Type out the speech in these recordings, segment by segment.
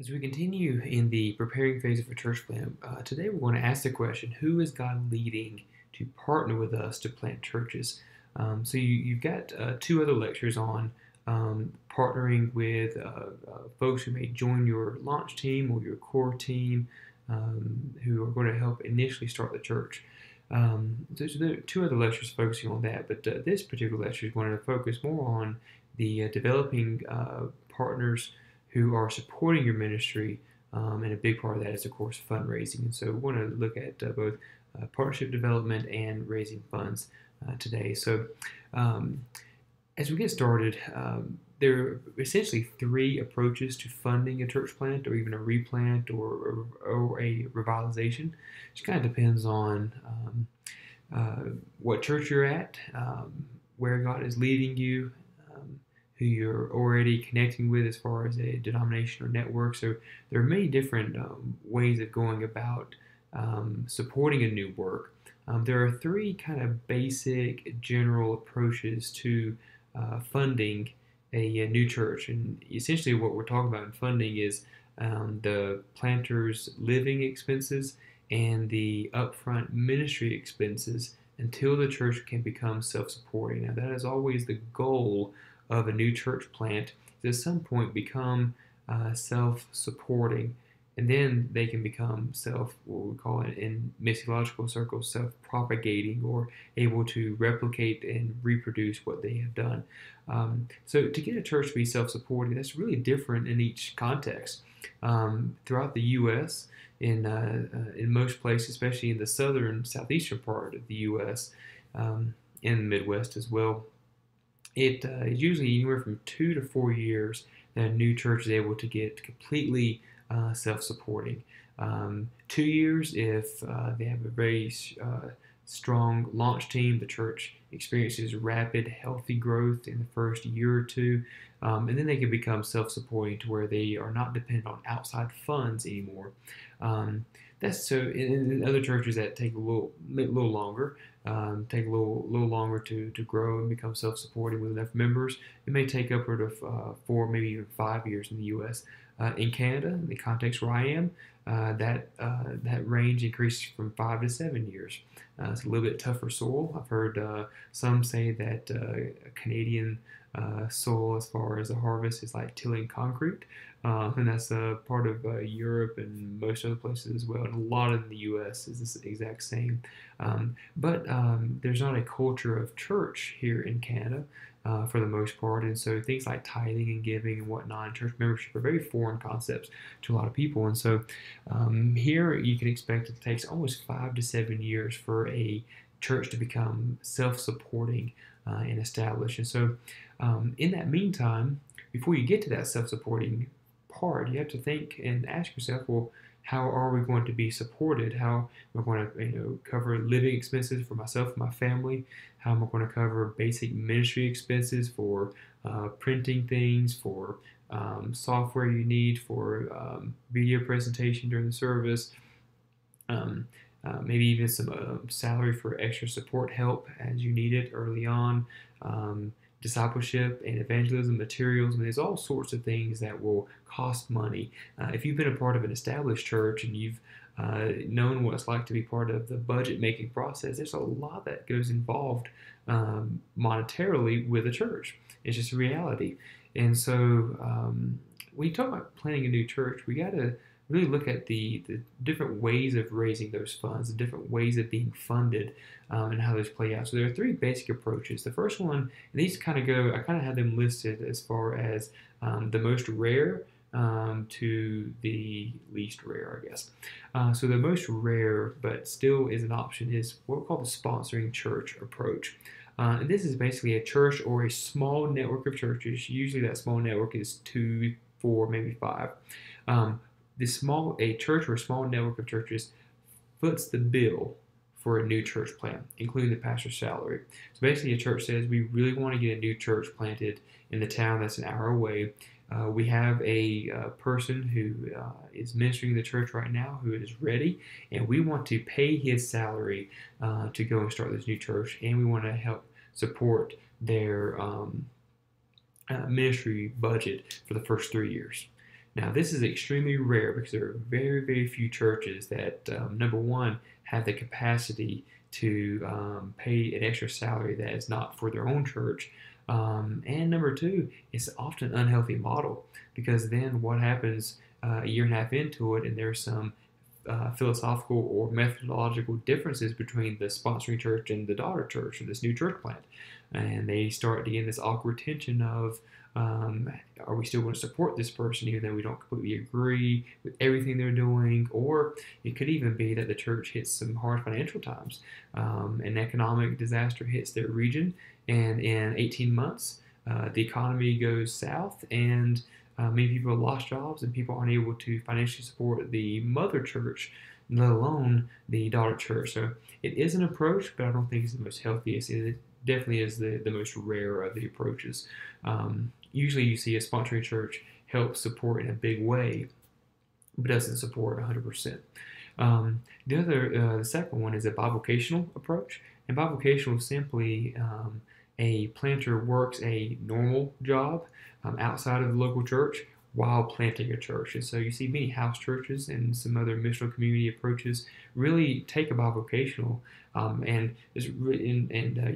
As we continue in the preparing phase of a church plant, today we're going to ask the question, who is God leading to partner with us to plant churches? You've got two other lectures on partnering with folks who may join your launch team or your core team who are going to help initially start the church. There are two other lectures focusing on that, but this particular lecture is going to focus more on the developing partners who are supporting your ministry, and a big part of that is, of course, fundraising. And so we want to look at both partnership development and raising funds today. Um, as we get started, there are essentially three approaches to funding a church plant or even a replant or a revitalization. It kind of depends on what church you're at, where God is leading you, who you're already connecting with as far as a denomination or network. So there are many different ways of going about supporting a new work. There are three kind of basic general approaches to funding a new church. And essentially what we're talking about in funding is the planter's living expenses and the upfront ministry expenses until the church can become self-supporting. Now that is always the goal of a new church plant, to at some point become self-supporting, and then they can become what we call it in missiological circles, self-propagating, or able to replicate and reproduce what they have done. So to get a church to be self-supporting, that's really different in each context. Throughout the U.S., in most places, especially in the southern, southeastern part of the U.S., in the Midwest as well, it is usually anywhere from 2 to 4 years that a new church is able to get completely self-supporting. 2 years if they have a very strong launch team. The church experiences rapid, healthy growth in the first year or two, and then they can become self-supporting to where they are not dependent on outside funds anymore. That's so in other churches that take a little longer, take a little longer to grow and become self-supporting with enough members. It may take upward of 4, maybe even 5 years in the U.S. In Canada, in the context where I am, that range increases from 5 to 7 years. It's a little bit tougher soil. I've heard some say that Canadian soil, as far as the harvest, is like tilling concrete, and that's a part of Europe and most other places as well. And a lot of the U.S. is this exact same. But there's not a culture of church here in Canada. For the most part, and so things like tithing and giving and whatnot, and church membership are very foreign concepts to a lot of people. And so here you can expect it takes almost 5 to 7 years for a church to become self-supporting and established. And so in that meantime, before you get to that self-supporting part, you have to think and ask yourself, well, how are we going to be supported? How am I going to cover living expenses for myself and my family? How am I going to cover basic ministry expenses for printing things, for software you need for video presentation during the service, maybe even some salary for extra support help as you need it early on, discipleship and evangelism materials. I mean, there's all sorts of things that will cost money. If you've been a part of an established church and you've known what it's like to be part of the budget making process, there's a lot that goes involved monetarily with a church. It's just a reality. And so when you talk about planning a new church, we got to really look at the different ways of raising those funds, the different ways of being funded, and how those play out. So there are three basic approaches. The first one, and these kind of go, I kind of have them listed as far as the most rare to the least rare, I guess. So the most rare, but still is an option, is what we call the sponsoring church approach. And this is basically a church or a small network of churches. Usually that small network is 2, 4, maybe 5. A church or a small network of churches foots the bill for a new church plant, including the pastor's salary. So basically, a church says, we really want to get a new church planted in the town that's an hour away. We have a person who is ministering the church right now who is ready, and we want to pay his salary to go and start this new church, and we want to help support their ministry budget for the first 3 years. Now, this is extremely rare because there are very, very few churches that, number one, have the capacity to pay an extra salary that is not for their own church. And number two, it's often an unhealthy model because then what happens a year and a half into it, and there's some philosophical or methodological differences between the sponsoring church and the daughter church or this new church plant. And they start to get this awkward tension of, are we still going to support this person even though we don't completely agree with everything they're doing? Or it could even be that the church hits some hard financial times. An economic disaster hits their region, and in 18 months, the economy goes south, and many people have lost jobs, and people aren't able to financially support the mother church, let alone the daughter church. So it is an approach, but I don't think it's the most healthiest. It definitely is the most rare of the approaches. Usually you see a sponsoring church help support in a big way, but doesn't support 100%. The second one is a bivocational approach. And bivocational is simply a planter works a normal job outside of the local church while planting a church. And so you see many house churches and some other missional community approaches really take a bivocational,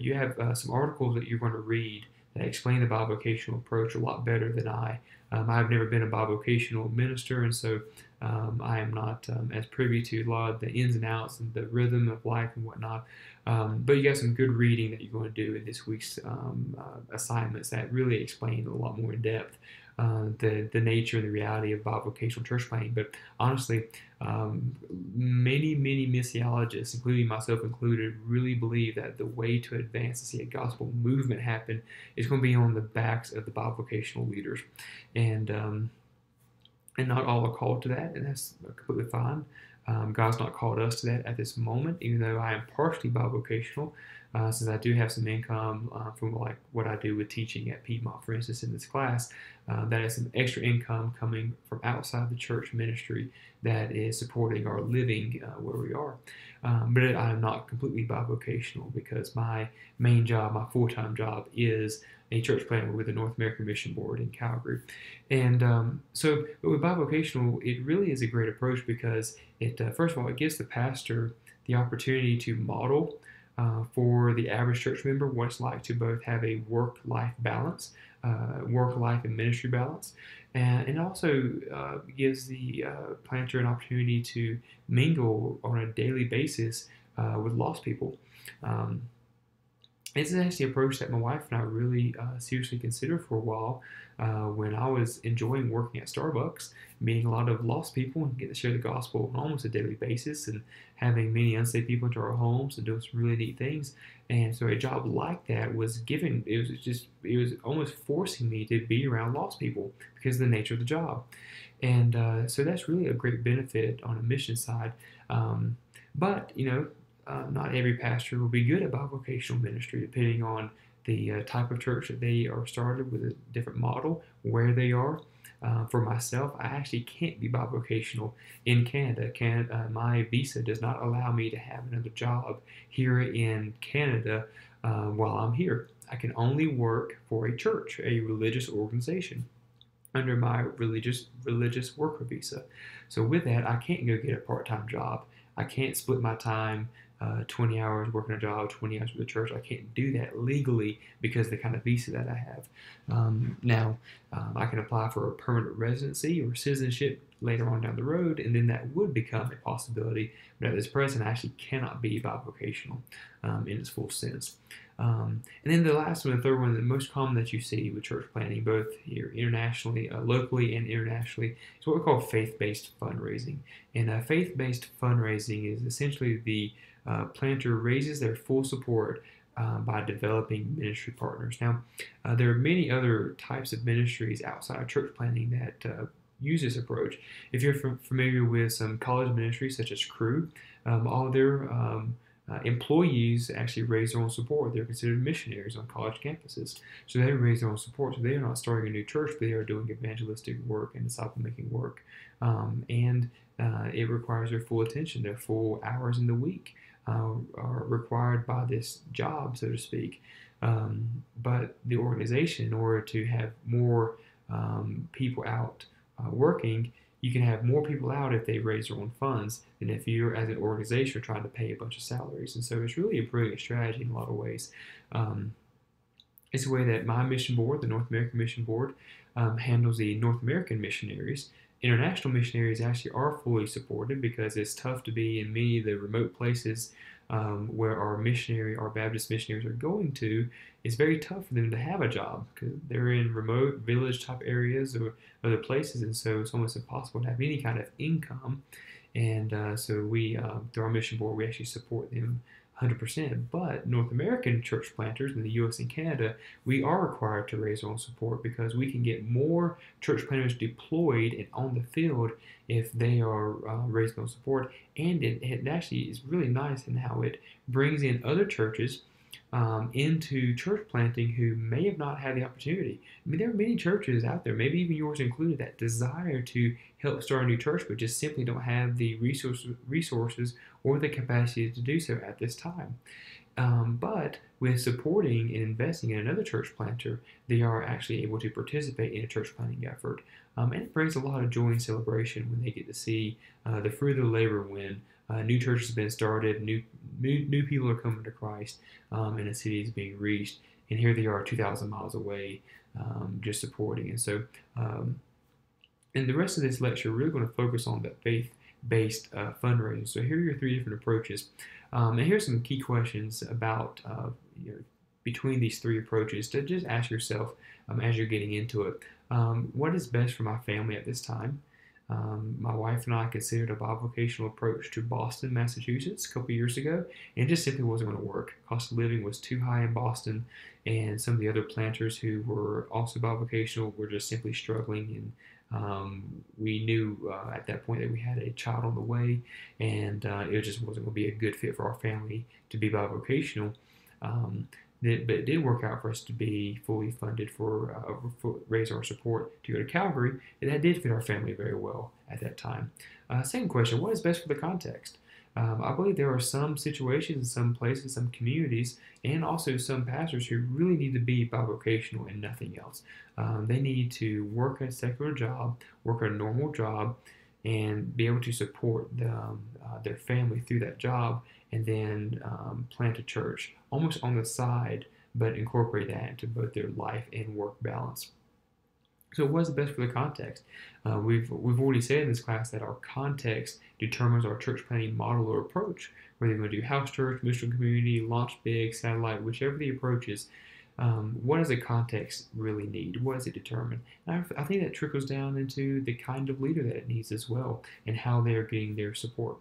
you have some articles that you're going to read that explain the bivocational approach a lot better than I. I've never been a bivocational minister, and so I am not as privy to a lot of the ins and outs and the rhythm of life and whatnot. But you got some good reading that you're going to do in this week's assignments that really explain a lot more in depth the nature and the reality of bivocational church planting. But honestly, many missiologists, including myself included, really believe that the way to advance to see a gospel movement happen is going to be on the backs of the bivocational leaders. And not all are called to that, and that's completely fine. God's not called us to that at this moment, even though I am partially bivocational, since I do have some income from like what I do with teaching at Piedmont, for instance, in this class. That is some extra income coming from outside the church ministry that is supporting our living where we are. But I am not completely bivocational because my main job, my full-time job, is a church planter with the North American Mission Board in Calgary. And but with bivocational, it really is a great approach because it, first of all, it gives the pastor the opportunity to model for the average church member what it's like to both have a work-life balance, work-life and ministry balance, and it also gives the planter an opportunity to mingle on a daily basis with lost people. This is actually an approach that my wife and I really seriously considered for a while when I was enjoying working at Starbucks, meeting a lot of lost people and getting to share the gospel on almost a daily basis and having many unsaved people into our homes and doing some really neat things. And so a job like that was given, it was almost forcing me to be around lost people because of the nature of the job. And so that's really a great benefit on a mission side. But, not every pastor will be good at bivocational ministry, depending on the type of church that they are started with, a different model, where they are. For myself, I actually can't be bivocational in Canada. My visa does not allow me to have another job here in Canada while I'm here. I can only work for a church, a religious organization, under my religious worker visa. So with that, I can't go get a part-time job. I can't split my time 20 hours working a job, 20 hours with the church. I can't do that legally because of the kind of visa that I have. Now, I can apply for a permanent residency or citizenship later on down the road, and then that would become a possibility. But at this present, I actually cannot be bivocational in its full sense. And then the last one, the third one, the most common that you see with church planting, both here internationally, locally and internationally, is what we call faith-based fundraising. And faith-based fundraising is essentially the planter raises their full support by developing ministry partners. Now, there are many other types of ministries outside of church planting that use this approach. If you're familiar with some college ministries such as Cru, all of their employees actually raise their own support. They're considered missionaries on college campuses. So they raise their own support. So they are not starting a new church, but they are doing evangelistic work and disciple-making work. It requires their full attention. Their full hours in the week are required by this job, so to speak. But the organization, in order to have more people out working, you can have more people out if they raise their own funds than if you're, as an organization, trying to pay a bunch of salaries. And so it's really a brilliant strategy in a lot of ways. Um, it's a way that my mission board, the North American Mission Board, handles the North American missionaries. International missionaries actually are fully supported because it's tough to be in many of the remote places where our Baptist missionaries are going to. It's very tough for them to have a job because they're in remote village type areas or other places, and so it's almost impossible to have any kind of income. And so we, through our mission board, we actually support them 100%. But North American church planters in the U.S. and Canada, we are required to raise our own support because we can get more church planters deployed and on the field if they are raising their own support. And it actually is really nice in how it brings in other churches into church planting who may have not had the opportunity. I mean, there are many churches out there, maybe even yours included, that desire to help start a new church, but just simply don't have the resources or the capacity to do so at this time. But with supporting and investing in another church planter, they are actually able to participate in a church planting effort. And it brings a lot of joy and celebration when they get to see the fruit of the labor when new churches have been started, new people are coming to Christ, and a city is being reached. And here they are 2,000 miles away just supporting. And so, in the rest of this lecture, we're really going to focus on that faith-based fundraising. So here are your three different approaches. And here's some key questions about between these three approaches to just ask yourself as you're getting into it. What is best for my family at this time? My wife and I considered a bivocational approach to Boston, Massachusetts a couple years ago, and it just simply wasn't going to work. Cost of living was too high in Boston, and some of the other planters who were also bivocational were just simply struggling. And we knew at that point that we had a child on the way, and it just wasn't going to be a good fit for our family to be bivocational. But it did work out for us to be fully funded for raise our support to go to Calvary, and that did fit our family very well at that time. Second question, what is best for the context? I believe there are some situations, some places, some communities, and also some pastors who really need to be bivocational and nothing else. They need to work a secular job, work a normal job, and be able to support their family through that job, and then plant a church almost on the side, but incorporate that into both their life and work balance. So what's the best for the context? We've already said in this class that our context determines our church planting model or approach. Whether you're going to do house church, mission community, launch big, satellite, whichever the approach is, what does the context really need? What does it determine? And I think that trickles down into the kind of leader that it needs as well and how they're getting their support.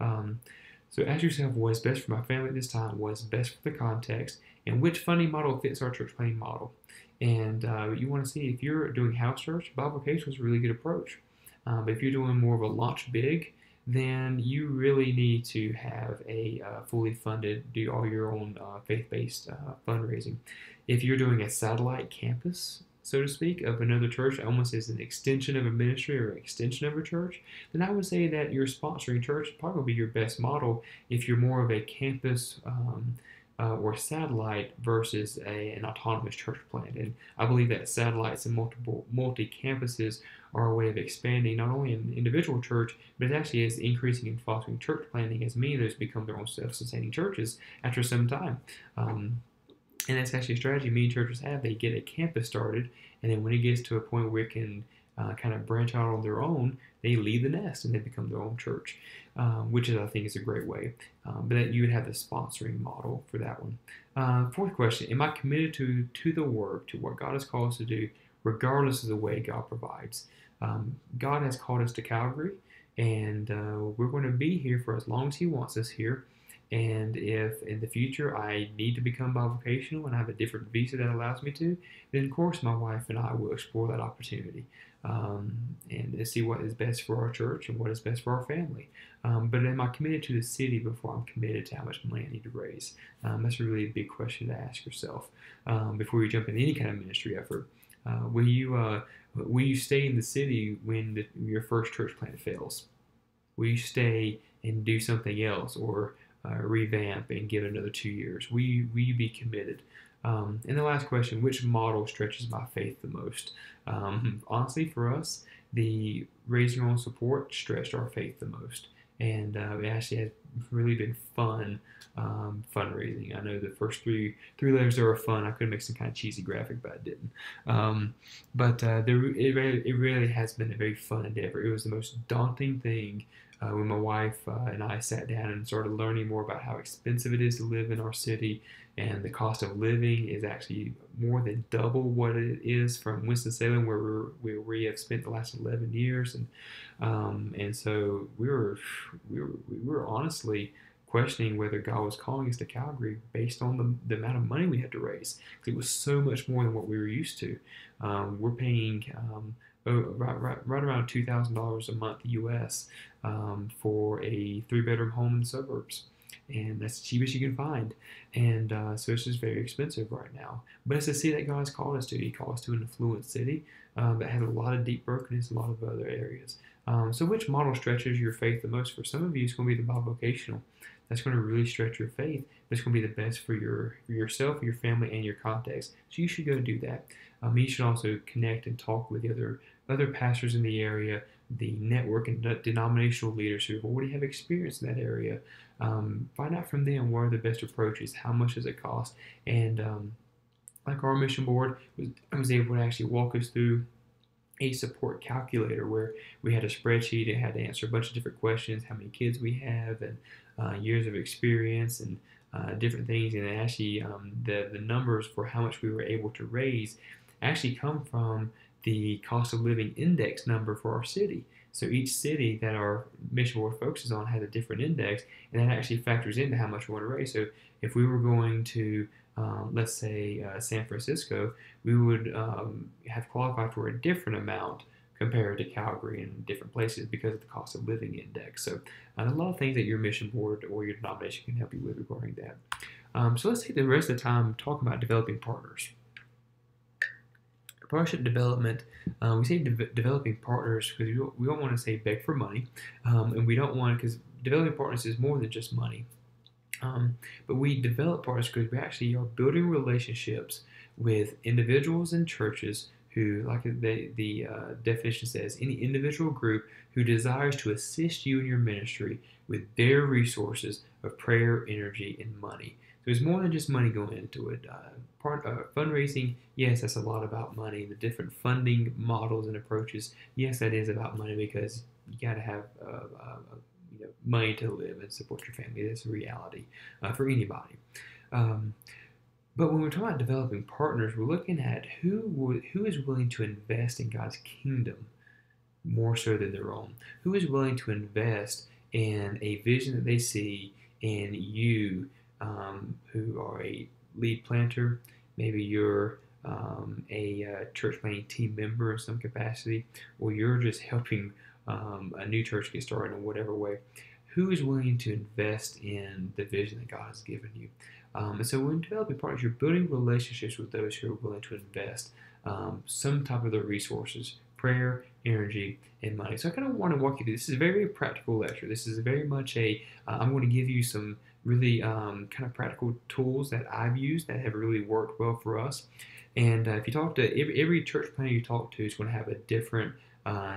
So ask yourself, what is best for my family at this time? What is best for the context? And which funding model fits our church planting model? And you want to see if you're doing house church, bivocational is a really good approach. But if you're doing more of a launch big, then you really need to have a fully funded, do all your own faith-based fundraising. If you're doing a satellite campus, so to speak, of another church, almost as an extension of a ministry or an extension of a church, then I would say that your sponsoring church would probably be your best model if you're more of a campus or satellite versus an autonomous church plant. And I believe that satellites and multi-campuses are a way of expanding not only an individual church, but it actually is increasing and fostering church planting as many of those become their own self-sustaining churches after some time. And that's actually a strategy many churches have. They get a campus started, and then when it gets to a point where it can kind of branch out on their own, they leave the nest and they become their own church, which I think is a great way. But that you would have the sponsoring model for that one. Fourth question, am I committed to the work, to what God has called us to do, regardless of the way God provides? God has called us to Calvary, and we're going to be here for as long as He wants us here. And if in the future I need to become bivocational and I have a different visa that allows me to, then of course my wife and I will explore that opportunity and see what is best for our church and what is best for our family. But am I committed to the city before I'm committed to how much money I need to raise? That's a really big question to ask yourself before you jump into any kind of ministry effort. Will you stay in the city when your first church plant fails? Will you stay and do something else, or revamp and give it another 2 years? Will you be committed? And the last question, which model stretches my faith the most? Honestly, for us, the raising our own support stretched our faith the most. And it actually has really been fun fundraising. I know the first three letters there were fun. I could make some kind of cheesy graphic, but I didn't. It really has been a very fun endeavor. It was the most daunting thing when my wife and I sat down and started learning more about how expensive it is to live in our city, and the cost of living is actually more than double what it is from Winston-Salem, where we have spent the last 11 years, and so we were honestly questioning whether God was calling us to Calgary based on the amount of money we had to raise. Because it was so much more than what we were used to. We're paying right around $2,000 a month US for a 3-bedroom home in the suburbs. And that's the cheapest you can find. And so it's just very expensive right now. But it's a city that God has called us to. He called us to an affluent city that has a lot of deep brokenness, a lot of other areas. So which model stretches your faith the most? For some of you, it's going to be the bivocational. That's going to really stretch your faith. But it's going to be the best for yourself, your family, and your context. So you should go do that. You should also connect and talk with the other pastors in the area, the network and denominational leaders who already have experience in that area. Find out from them what are the best approaches, how much does it cost, and like our mission board was able to actually walk us through a support calculator where we had a spreadsheet and had to answer a bunch of different questions, how many kids we have, and years of experience, and different things. And actually, the numbers for how much we were able to raise actually come from the cost of living index number for our city. So each city that our mission board focuses on has a different index, and that actually factors into how much we want to raise. So if we were going to, let's say, San Francisco, we would have qualified for a different amount compared to Calgary and different places because of the cost of living index. So a lot of things that your mission board or your denomination can help you with regarding that. So let's take the rest of the time talking about developing partners. Partnership development, we say developing partners because we don't want to say beg for money, and we don't want, because developing partners is more than just money. But we develop partners because we actually are building relationships with individuals and churches who, like the definition says, any individual group who desires to assist you in your ministry with their resources of prayer, energy, and money. So there's more than just money going into it. Fundraising, yes, that's a lot about money. The different funding models and approaches, yes, that is about money because you got to have money to live and support your family. That's a reality for anybody. But when we're talking about developing partners, we're looking at who is willing to invest in God's kingdom more so than their own. Who is willing to invest in a vision that they see in you, who are a lead planter. Maybe you're a church planting team member in some capacity, or you're just helping a new church get started in whatever way. Who is willing to invest in the vision that God has given you? And so when developing partners, you're building relationships with those who are willing to invest some type of their resources, prayer, energy, and money. So I kind of want to walk you through. This is a very practical lecture. This is very much I'm going to give you some really kind of practical tools that I've used that have really worked well for us. And if you talk to every church planter you talk to is going to have a different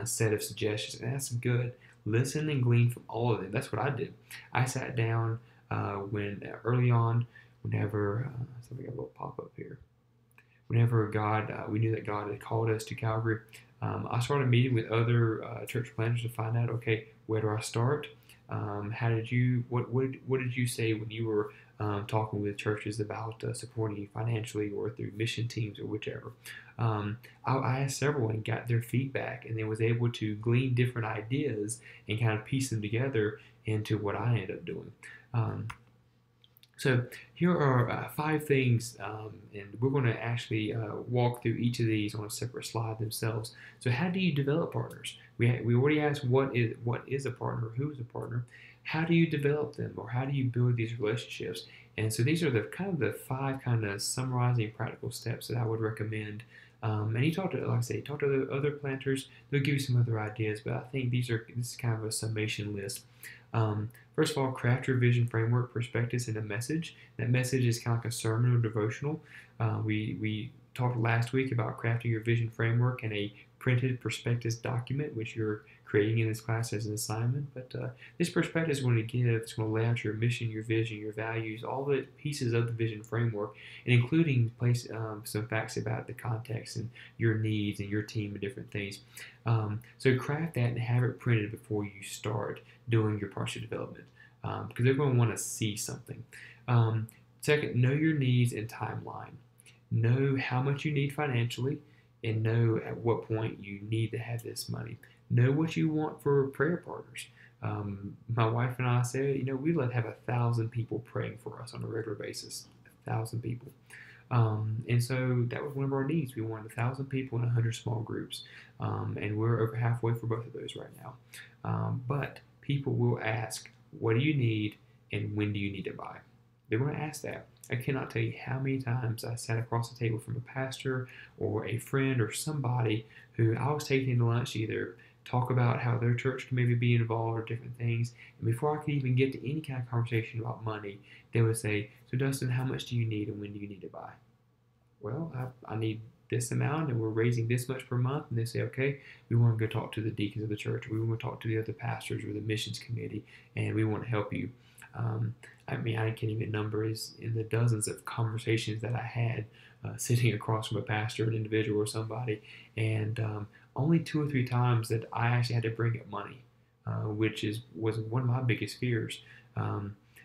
set of suggestions, and that's good. Listen and glean from all of them. That's what I did. I sat down early on, whenever something got a little pop up here. Whenever we knew that God had called us to Calgary, I started meeting with other church planters to find out, okay, where do I start? What did you say when you were talking with churches about supporting you financially or through mission teams or whichever? I asked several and got their feedback, and then was able to glean different ideas and kind of piece them together into what I ended up doing. So here are 5 things, and we're going to actually walk through each of these on a separate slide themselves. So how do you develop partners? We already asked what is a partner, who is a partner. How do you develop them, or how do you build these relationships? And so these are the 5 kind of summarizing practical steps that I would recommend. And you talk to, like I say, talk to the other planters. They'll give you some other ideas, but I think this is kind of a summation list. First of all, craft your vision framework, prospectus, and a message. That message is kind of like a sermon or devotional. We talked last week about crafting your vision framework and a printed prospectus document, which you're creating in this class as an assignment. But this prospectus is going to it's going to lay out your mission, your vision, your values, all the pieces of the vision framework, and including some facts about the context and your needs and your team and different things. So craft that and have it printed before you start doing your partnership development, because they're going to want to see something. Second, know your needs and timeline. Know how much you need financially, and know at what point you need to have this money. Know what you want for prayer partners. My wife and I said, we'd like to have 1,000 people praying for us on a regular basis. 1,000 people. And so that was one of our needs. We wanted 1,000 people in 100 small groups. And we're over halfway for both of those right now. But people will ask, what do you need and when do you need to buy? They're going to ask that. I cannot tell you how many times I sat across the table from a pastor or a friend or somebody who I was taking to lunch to either talk about how their church can maybe be involved or different things. And before I could even get to any kind of conversation about money, they would say, so Dustin, how much do you need and when do you need to buy? Well, I need this amount and we're raising this much per month. And they say, okay, we want to go talk to the deacons of the church. We want to talk to the other pastors or the missions committee, and we want to help you. I can't even number is in the dozens of conversations that I had sitting across from a pastor, an individual, or somebody, and only 2 or 3 times that I actually had to bring up money, which was one of my biggest fears.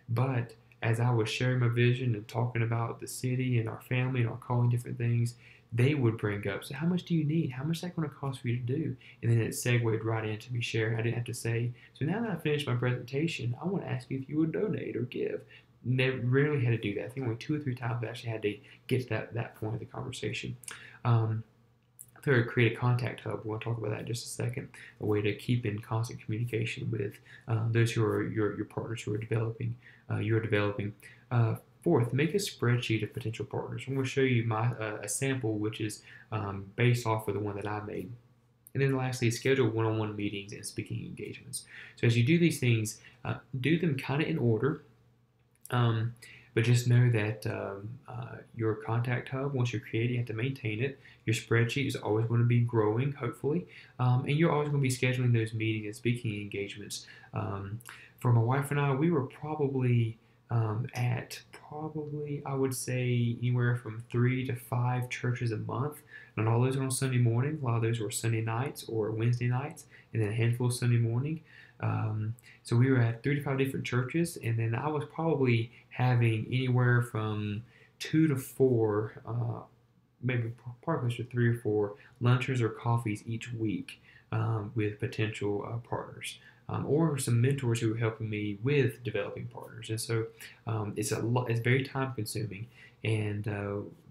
But as I was sharing my vision and talking about the city and our family and our calling, different things, they would bring up, so how much do you need? How much is that going to cost for you to do? And then it segued right into me sharing. I didn't have to say, so now that I finished my presentation, I want to ask you if you would donate or give. Never rarely had to do that. I think only 2 or 3 times I actually had to get to that point of the conversation. Third, create a contact hub. We'll talk about that in just a second. A way to keep in constant communication with those who are your partners who are developing. Fourth, make a spreadsheet of potential partners. I'm going to show you a sample which is based off of the one that I made. And then lastly, schedule one-on-one meetings and speaking engagements. So as you do these things, do them kind of in order. But just know that your contact hub, once you're created, you have to maintain it. Your spreadsheet is always going to be growing, hopefully. And you're always going to be scheduling those meetings and speaking engagements. For my wife and I, we were probably I would say anywhere from 3 to 5 churches a month. Not all those are on Sunday morning. A lot of those were Sunday nights or Wednesday nights, and then a handful of Sunday morning. So we were at 3 to 5 different churches, and then I was probably having anywhere from 2 to 4, maybe probably close to 3 or 4 lunches or coffees each week with potential partners. Or some mentors who were helping me with developing partners. And so it's very time consuming. And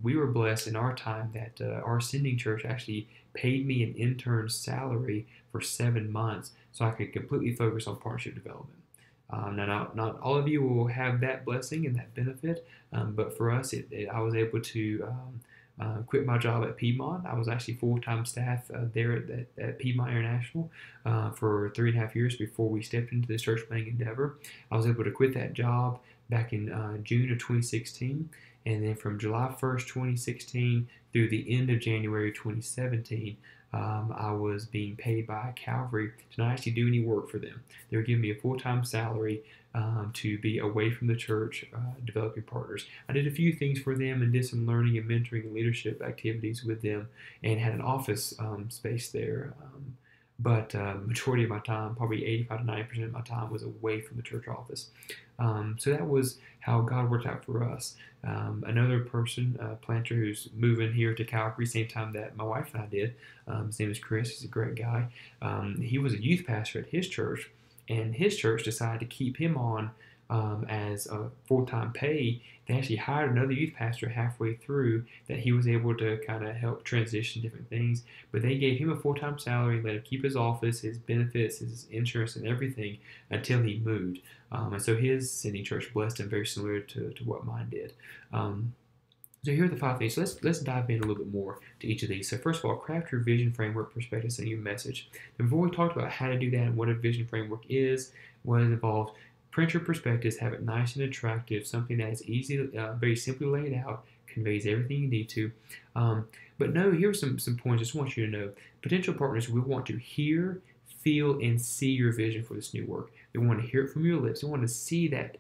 we were blessed in our time that our sending church actually paid me an intern's salary for 7 months so I could completely focus on partnership development. Now, not all of you will have that blessing and that benefit, but for us, I was able to quit my job at Piedmont. I was actually full-time staff there at Piedmont International for 3.5 years before we stepped into this church planting endeavor. I was able to quit that job back in June of 2016, and then from July 1st, 2016 through the end of January 2017, I was being paid by Calvary to not actually do any work for them. They were giving me a full-time salary to be away from the church, developing partners. I did a few things for them and did some learning and mentoring and leadership activities with them, and had an office space there. But majority of my time, probably 85 to 90% of my time, was away from the church office. So that was how God worked out for us. Another person, a planter who's moving here to Calgary, same time that my wife and I did. His name is Chris. He's a great guy. He was a youth pastor at his church, and his church decided to keep him on as a full-time pay. They actually hired another youth pastor halfway through that he was able to kind of help transition different things. But they gave him a full-time salary, let him keep his office, his benefits, his insurance, and everything until he moved. And so his sending church blessed him very similar to what mine did. So here are the 5 things. So let's dive in a little bit more to each of these. So first of all, craft your vision framework, perspectives, and your message. And before we talked about how to do that and what a vision framework is, what is involved, print your perspectives, have it nice and attractive, something that is easy, very simply laid out, conveys everything you need to. But no, here's some points I just want you to know. Potential partners will want to hear, feel, and see your vision for this new work. They want to hear it from your lips. They want to see that.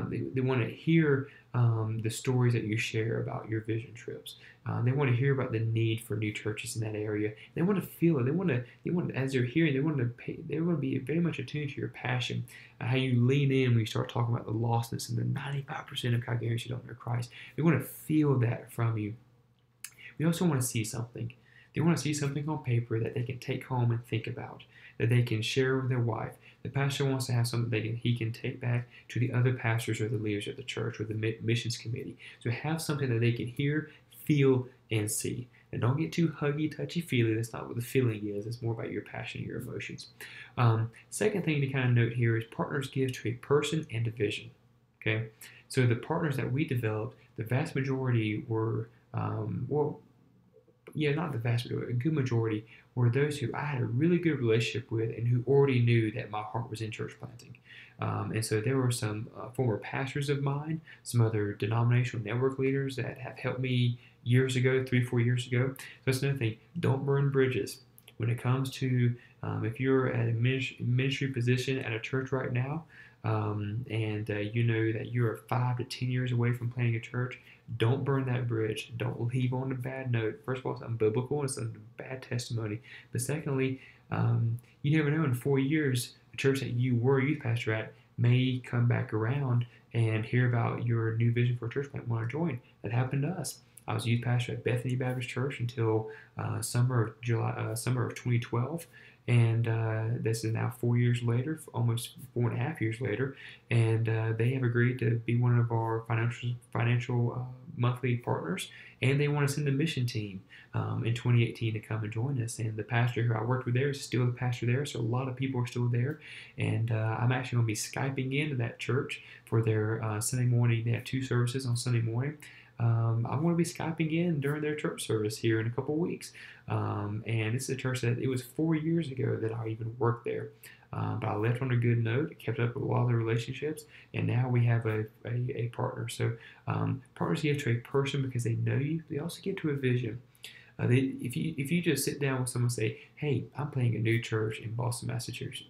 They want to hear the stories that you share about your vision trips. They want to hear about the need for new churches in that area. They want to feel it. They want as they're hearing, they want to be very much attuned to your passion, how you lean in when you start talking about the lostness and the 95% of Calgarians who don't know Christ. They want to feel that from you. We also want to see something. They want to see something on paper that they can take home and think about, that they can share with their wife. The pastor wants to have something he can take back to the other pastors or the leaders of the church or the missions committee. So have something that they can hear, feel, and see. And don't get too huggy, touchy-feely. That's not what the feeling is. It's more about your passion and your emotions. Second thing to kind of note here is partners give to a person and a vision. Okay, so the partners that we developed, the vast majority were, not the vast majority, a good majority were those who I had a really good relationship with and who already knew that my heart was in church planting. And so there were some former pastors of mine, some other denominational network leaders that have helped me years ago, 3-4 years ago. So that's another thing. Don't burn bridges. When it comes to if you're at a ministry position at a church right now, and you know that you are 5 to 10 years away from planting a church, don't burn that bridge. Don't leave on a bad note. First of all, it's unbiblical. It's a bad testimony. But secondly, you never know, in 4 years, the church that you were a youth pastor at may come back around and hear about your new vision for a church plant and want to join. That happened to us. I was a youth pastor at Bethany Baptist Church until summer of 2012. And this is now 4 years later, almost 4.5 years later, and they have agreed to be one of our financial monthly partners, and they want to send a mission team in 2018 to come and join us. And the pastor who I worked with there is still the pastor there, so a lot of people are still there. And I'm actually going to be Skyping into that church for their Sunday morning. They have 2 services on Sunday morning. I'm going to be Skyping in during their church service here in a couple of weeks. And this is a church that it was 4 years ago that I even worked there. But I left on a good note, kept up with a lot of the relationships, and now we have a partner. So partners give to a person because they know you. They also give to a vision. If you just sit down with someone and say, hey, I'm planting a new church in Boston, Massachusetts.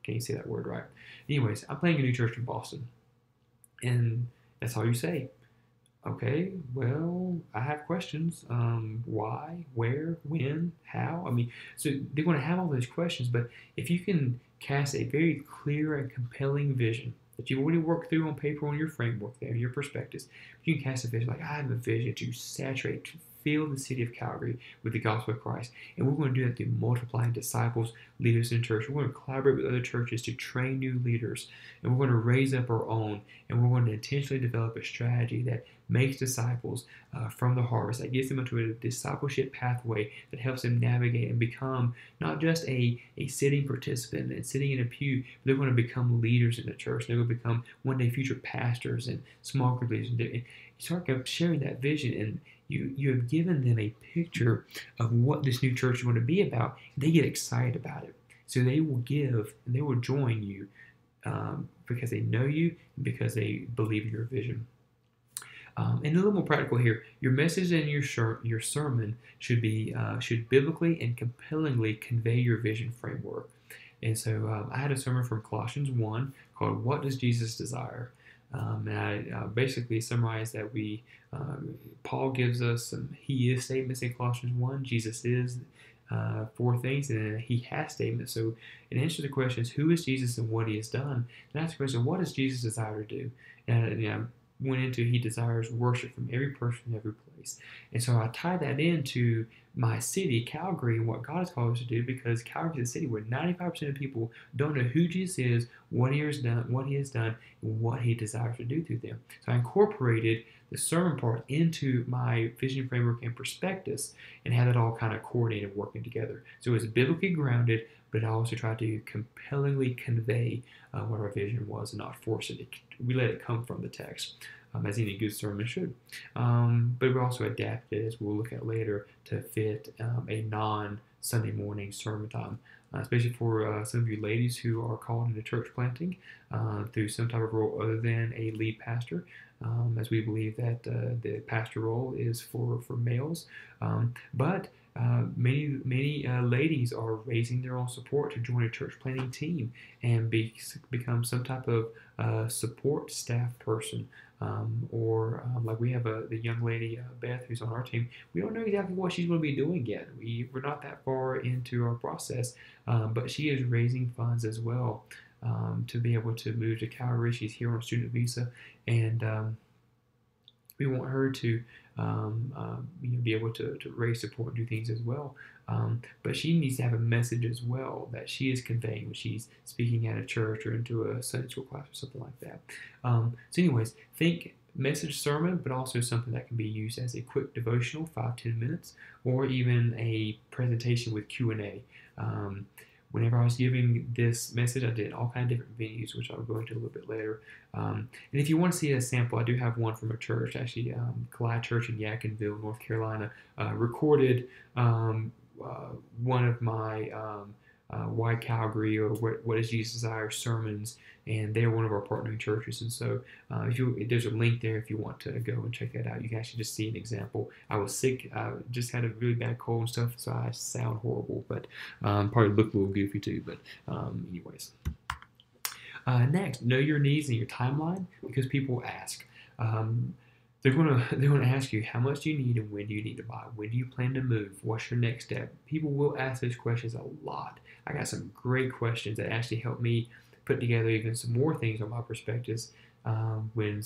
Can you say that word right? Anyways, I'm planting a new church in Boston. And that's all you say. Okay, well, I have questions. Why, where, when, how? I mean, so they're going to have all those questions, but if you can cast a very clear and compelling vision that you've already worked through on paper on your framework there, your perspectives, you can cast a vision like, I have a vision to saturate, to fill the city of Calgary with the gospel of Christ. And we're going to do that through multiplying disciples, leaders in church. We're going to collaborate with other churches to train new leaders. And we're going to raise up our own. And we're going to intentionally develop a strategy that makes disciples from the harvest, that gets them into a discipleship pathway that helps them navigate and become not just a sitting participant and sitting in a pew, but they're going to become leaders in the church. They're going to become one day future pastors and small group leaders. And you start sharing that vision, and you have given them a picture of what this new church is going to be about. They get excited about it. So they will give and they will join you because they know you and because they believe in your vision. And a little more practical here, your message and your sermon should biblically and compellingly convey your vision framework. And so I had a sermon from Colossians 1 called "What Does Jesus Desire?" And I basically summarized that Paul gives us some he is statements in Colossians 1. Jesus is 4 things, and he has statements. So it answers the questions, who is Jesus and what he has done? And ask the question, what does Jesus desire to do? And went into he desires worship from every person in every place. And so I tie that into my city, Calgary, and what God has called us to do, because Calgary is a city where 95% of people don't know who Jesus is, what he has done, and what he desires to do through them. So I incorporated the sermon part into my vision framework and prospectus and had it all kind of coordinated working together. So it was biblically grounded, but I also tried to compellingly convey what our vision was and not force it. We let it come from the text, as any good sermon should. But we also adapted it, as we'll look at later, to fit a non-Sunday morning sermon time especially for some of you ladies who are called into church planting through some type of role other than a lead pastor. As we believe that the pastor role is for males, but many ladies are raising their own support to join a church planting team and become some type of support staff person. Like we have the young lady Beth who's on our team. We don't know exactly what she's going to be doing yet. We're not that far into our process, but she is raising funds as well to be able to move to Calgary. She's here on a student visa, and we want her to be able to raise support and do things as well. But she needs to have a message as well that she is conveying when she's speaking at a church or into a Sunday school class or something like that. So anyways, think message sermon, but also something that can be used as a quick devotional, 5-10 minutes, or even a presentation with Q&A. Whenever I was giving this message, I did all kinds of different venues, which I'll go into a little bit later. And if you want to see a sample, I do have one from a church, actually, Collide Church in Yadkinville, North Carolina, recorded one of my Why Calgary or What is Jesus' Desire sermons, and they're one of our partnering churches. And so there's a link there if you want to go and check that out. You can actually just see an example. I was sick. I just had a really bad cold and stuff, so I sound horrible, but probably look a little goofy too. But anyways. Next, know your needs and your timeline, because people ask. They're gonna ask you, how much do you need and when do you need to buy? When do you plan to move? What's your next step? People will ask those questions a lot. I got some great questions that actually helped me put together even some more things on my perspectives when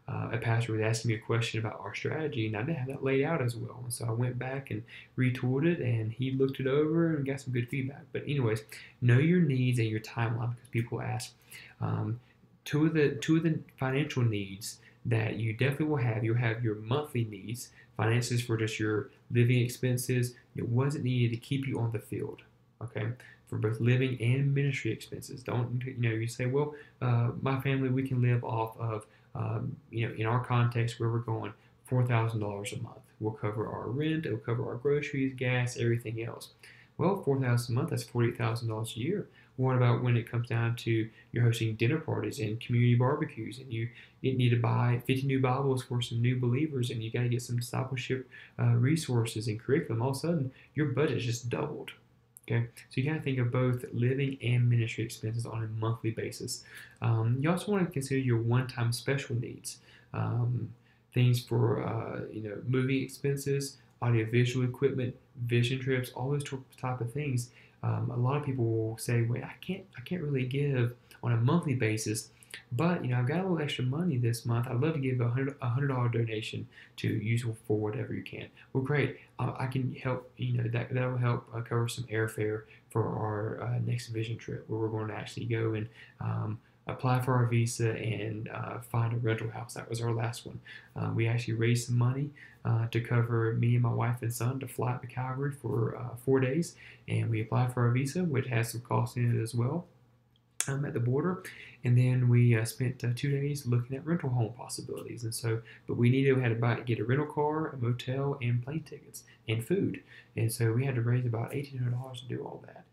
a pastor was asking me a question about our strategy, and I didn't have that laid out as well. And so I went back and retooled it, and he looked it over and got some good feedback. But anyways, know your needs and your timeline, because people ask. Two of the financial needs that you definitely will have. You'll have your monthly needs, finances for just your living expenses. It wasn't needed to keep you on the field, okay? For both living and ministry expenses. Don't, you say, well, my family, we can live off of, in our context where we're going, $4,000 a month. We'll cover our rent, it'll cover our groceries, gas, everything else. Well, $4,000 a month, that's $48,000 a year. What about when it comes down to you're hosting dinner parties and community barbecues, and you need to buy 50 new Bibles for some new believers, and you got to get some discipleship resources and curriculum? All of a sudden, your budget just doubled. Okay, so you got to think of both living and ministry expenses on a monthly basis. You also want to consider your one-time special needs, things for moving expenses, audiovisual equipment, vision trips, all those type of things. A lot of people will say, "Wait, I can't really give on a monthly basis, but I've got a little extra money this month. I'd love to give a $100 donation to use for whatever you can." Well, great. I can help. That will help cover some airfare for our next vision trip, where we're going to actually go and apply for our visa and find a rental house. That was our last one. We actually raised some money to cover me and my wife and son to fly to Calgary for 4 days, and we applied for our visa, which has some cost in it as well at the border. And then we spent 2 days looking at rental home possibilities. And so, but we had to get a rental car, a motel, and plane tickets and food. And so we had to raise about $1,800 to do all that.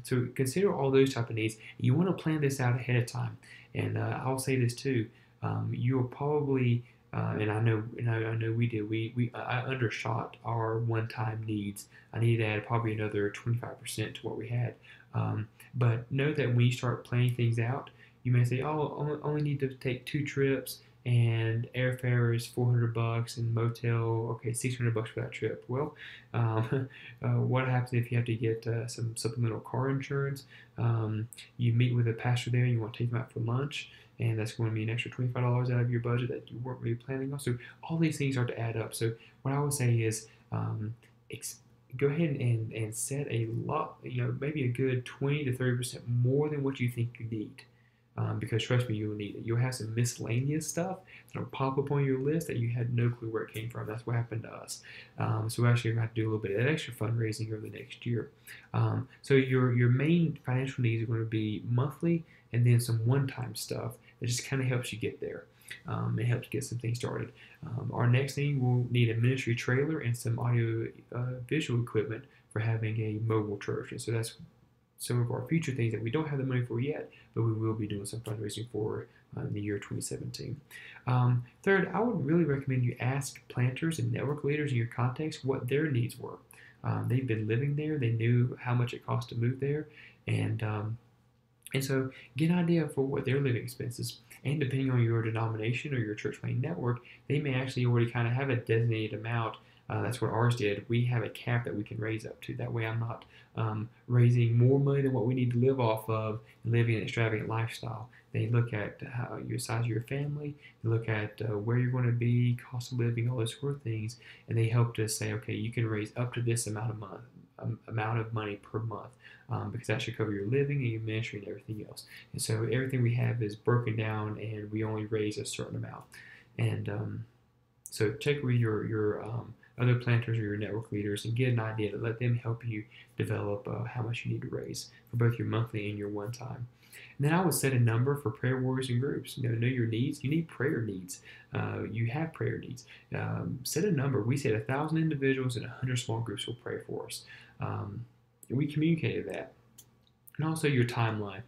So consider all those type of needs. You want to plan this out ahead of time. And I'll say this too. You will probably and I know we did. I undershot our one-time needs. I needed to add probably another 25% to what we had. But know that when you start planning things out, you may say, "Oh, I only need to take 2 trips, and airfare is $400, and motel, okay, $600 for that trip." Well, what happens if you have to get some supplemental car insurance? You meet with a pastor there, and you want to take them out for lunch, and that's going to be an extra $25 out of your budget that you weren't really planning on. So all these things are to add up. So what I would say is go ahead and set a lot, maybe a good 20 to 30% more than what you think you need. Because trust me, you will need it. You'll have some miscellaneous stuff that'll pop up on your list that you had no clue where it came from. That's what happened to us. So we're actually going to have to do a little bit of that extra fundraising over the next year. So your main financial needs are going to be monthly, and then some one-time stuff that just kind of helps you get there. It helps get some things started. Our next thing, we'll need a ministry trailer and some audio visual equipment for having a mobile church. And so that's some of our future things that we don't have the money for yet, but we will be doing some fundraising for in the year 2017. Third, I would really recommend you ask planters and network leaders in your context what their needs were. They've been living there. They knew how much it cost to move there, and so get an idea for what their living expenses. And depending on your denomination or your church planting network, they may actually already kind of have a designated amount. That's what ours did. We have a cap that we can raise up to. That way I'm not raising more money than what we need to live off of and living an extravagant lifestyle. They look at how your size of your family, they look at where you're going to be, cost of living, all those sort of things, and they help to say, okay, you can raise up to this amount of money per month, because that should cover your living and your ministry and everything else. And so everything we have is broken down, and we only raise a certain amount. And so check with your other planters or your network leaders and get an idea to let them help you develop how much you need to raise for both your monthly and your one-time. And then I would set a number for prayer warriors and groups. Know your needs. You need prayer needs. You have prayer needs. Set a number. We said 1,000 individuals and 100 small groups will pray for us. We communicated that. And also your timeline.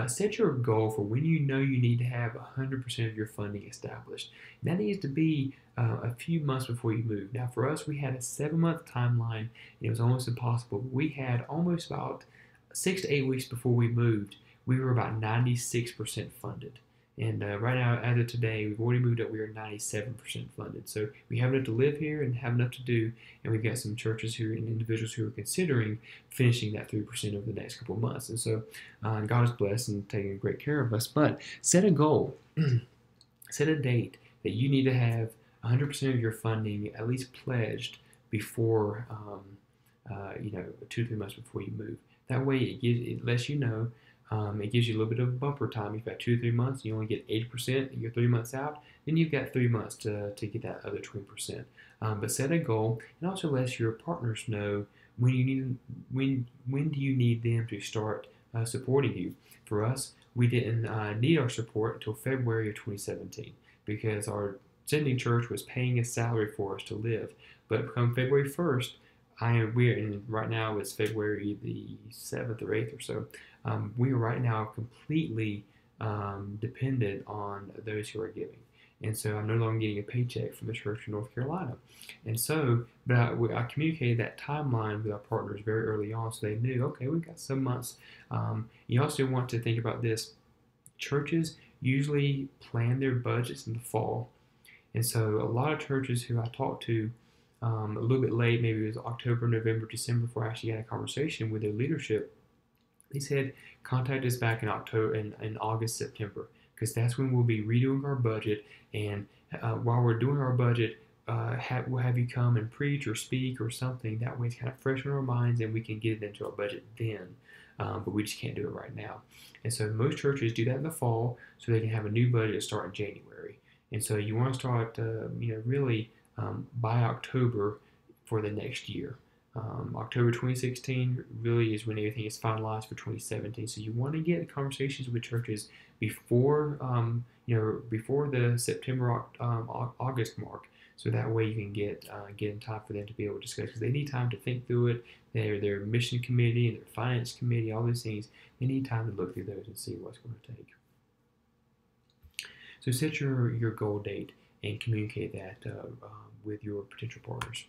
Set your goal for when you know you need to have 100% of your funding established. And that needs to be a few months before you move. Now, for us, we had a 7-month timeline. It was almost impossible. But we had almost about 6 to 8 weeks before we moved. We were about 96% funded. And right now, as of today, we've already moved up. We are 97% funded. So we have enough to live here and have enough to do. And we've got some churches and individuals who are considering finishing that 3% over the next couple of months. And so God is blessed and taking great care of us. But set a goal. Set a date that you need to have 100% of your funding at least pledged before, 2 to 3 months before you move. That way, it lets you know. It gives you a little bit of bumper time. If you've got 2 or 3 months, you only get 80%, and you're 3 months out, then you've got 3 months to get that other 20%. But set a goal, and also let your partners know when do you need them to start supporting you. For us, we didn't need our support until February of 2017 because our sending church was paying a salary for us to live. But come February 1st, and right now it's February the 7th or 8th or so. We are right now completely dependent on those who are giving. And so I'm no longer getting a paycheck from the church in North Carolina. And so, but I communicated that timeline with our partners very early on so they knew, okay, we've got some months. You also want to think about this. Churches usually plan their budgets in the fall. And so a lot of churches who I talked to a little bit late, maybe it was October, November, December, before I actually had a conversation with their leadership, they said, contact us back in August, September, because that's when we'll be redoing our budget. And while we're doing our budget, we'll have you come and preach or speak or something. That way it's kind of fresh in our minds and we can get it into our budget then. But we just can't do it right now. And so most churches do that in the fall so they can have a new budget start in January. And so you want to start, really by October for the next year. October 2016 really is when everything is finalized for 2017. So you want to get conversations with churches before, before the September, August mark. So that way you can get in time for them to be able to discuss, because they need time to think through it. Their mission committee and their finance committee, all these things, they need time to look through those and see what's going to take. So set your goal date and communicate that with your potential partners.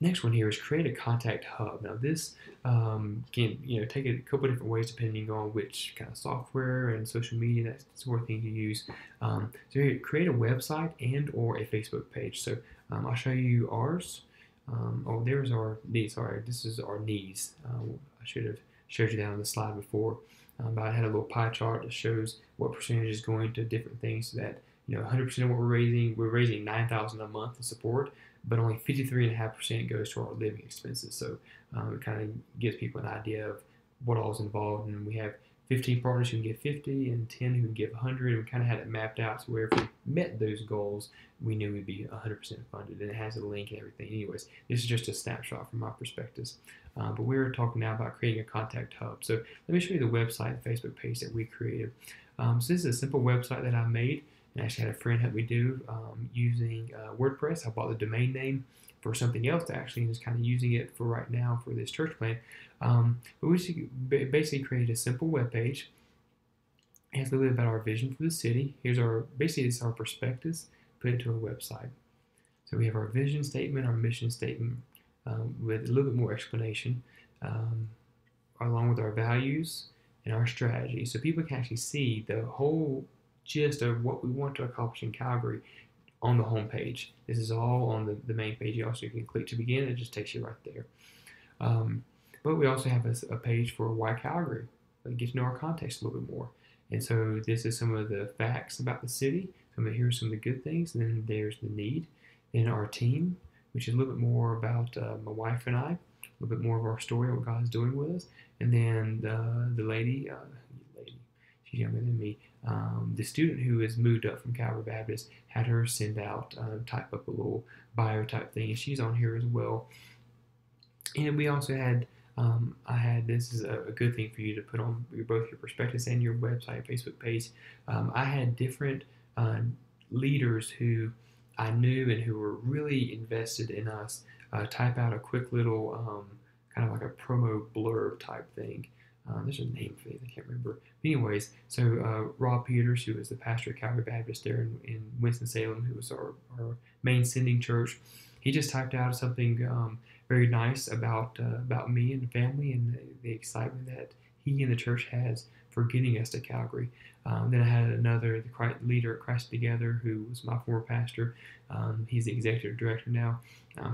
Next one here is create a contact hub. Now this can take it a couple of different ways depending on which kind of software and social media, that sort of thing you use. So here, create a website and or a Facebook page. So I'll show you ours. There's our needs. Sorry, this is our needs. I should have showed you that on the slide before, but I had a little pie chart that shows what percentage is going to different things, so that 100% of what we're raising $9,000 a month in support, but only 53.5% goes to our living expenses. So it kind of gives people an idea of what all is involved. And we have 15 partners who can give 50 and 10 who can give 100. And we kind of had it mapped out so where if we met those goals, we knew we'd be 100% funded. And it has a link and everything. Anyways, this is just a snapshot from my perspectives. But we're talking now about creating a contact hub. So let me show you the website and Facebook page that we created. So this is a simple website that I made. And I actually had a friend help me do using WordPress. I bought the domain name for something else actually, and just kind of using it for right now for this church plant. But we just basically created a simple web page. It has a little bit about our vision for the city. Here's our basically it's our prospectus put into a website. So we have our vision statement, our mission statement, with a little bit more explanation, along with our values and our strategy, so people can actually see the whole gist of what we want to accomplish in Calgary on the home page. This is all on the main page. You also can click to begin. It just takes you right there. But we also have a page for why Calgary. It gets to know our context a little bit more. And so this is some of the facts about the city. Here's some of the good things. And then there's the need. Then our team, which is a little bit more about my wife and I, a little bit more of our story, what God's doing with us. And then the lady, she's younger than me, the student who has moved up from Calvary Baptist, had her send out, type up a little bio type thing, and she's on here as well. And we also had, this is a good thing for you to put on both your prospectus and your website, Facebook page. I had different leaders who I knew and who were really invested in us type out a quick little kind of like a promo blurb type thing. There's a name for it, I can't remember. But anyways, so Rob Peters, who was the pastor at Calvary Baptist there in Winston-Salem, who was our main sending church, he just typed out something very nice about me and the family and the excitement that he and the church has for getting us to Calgary. Then I had another leader at Christ Together, who was my former pastor. He's the executive director now.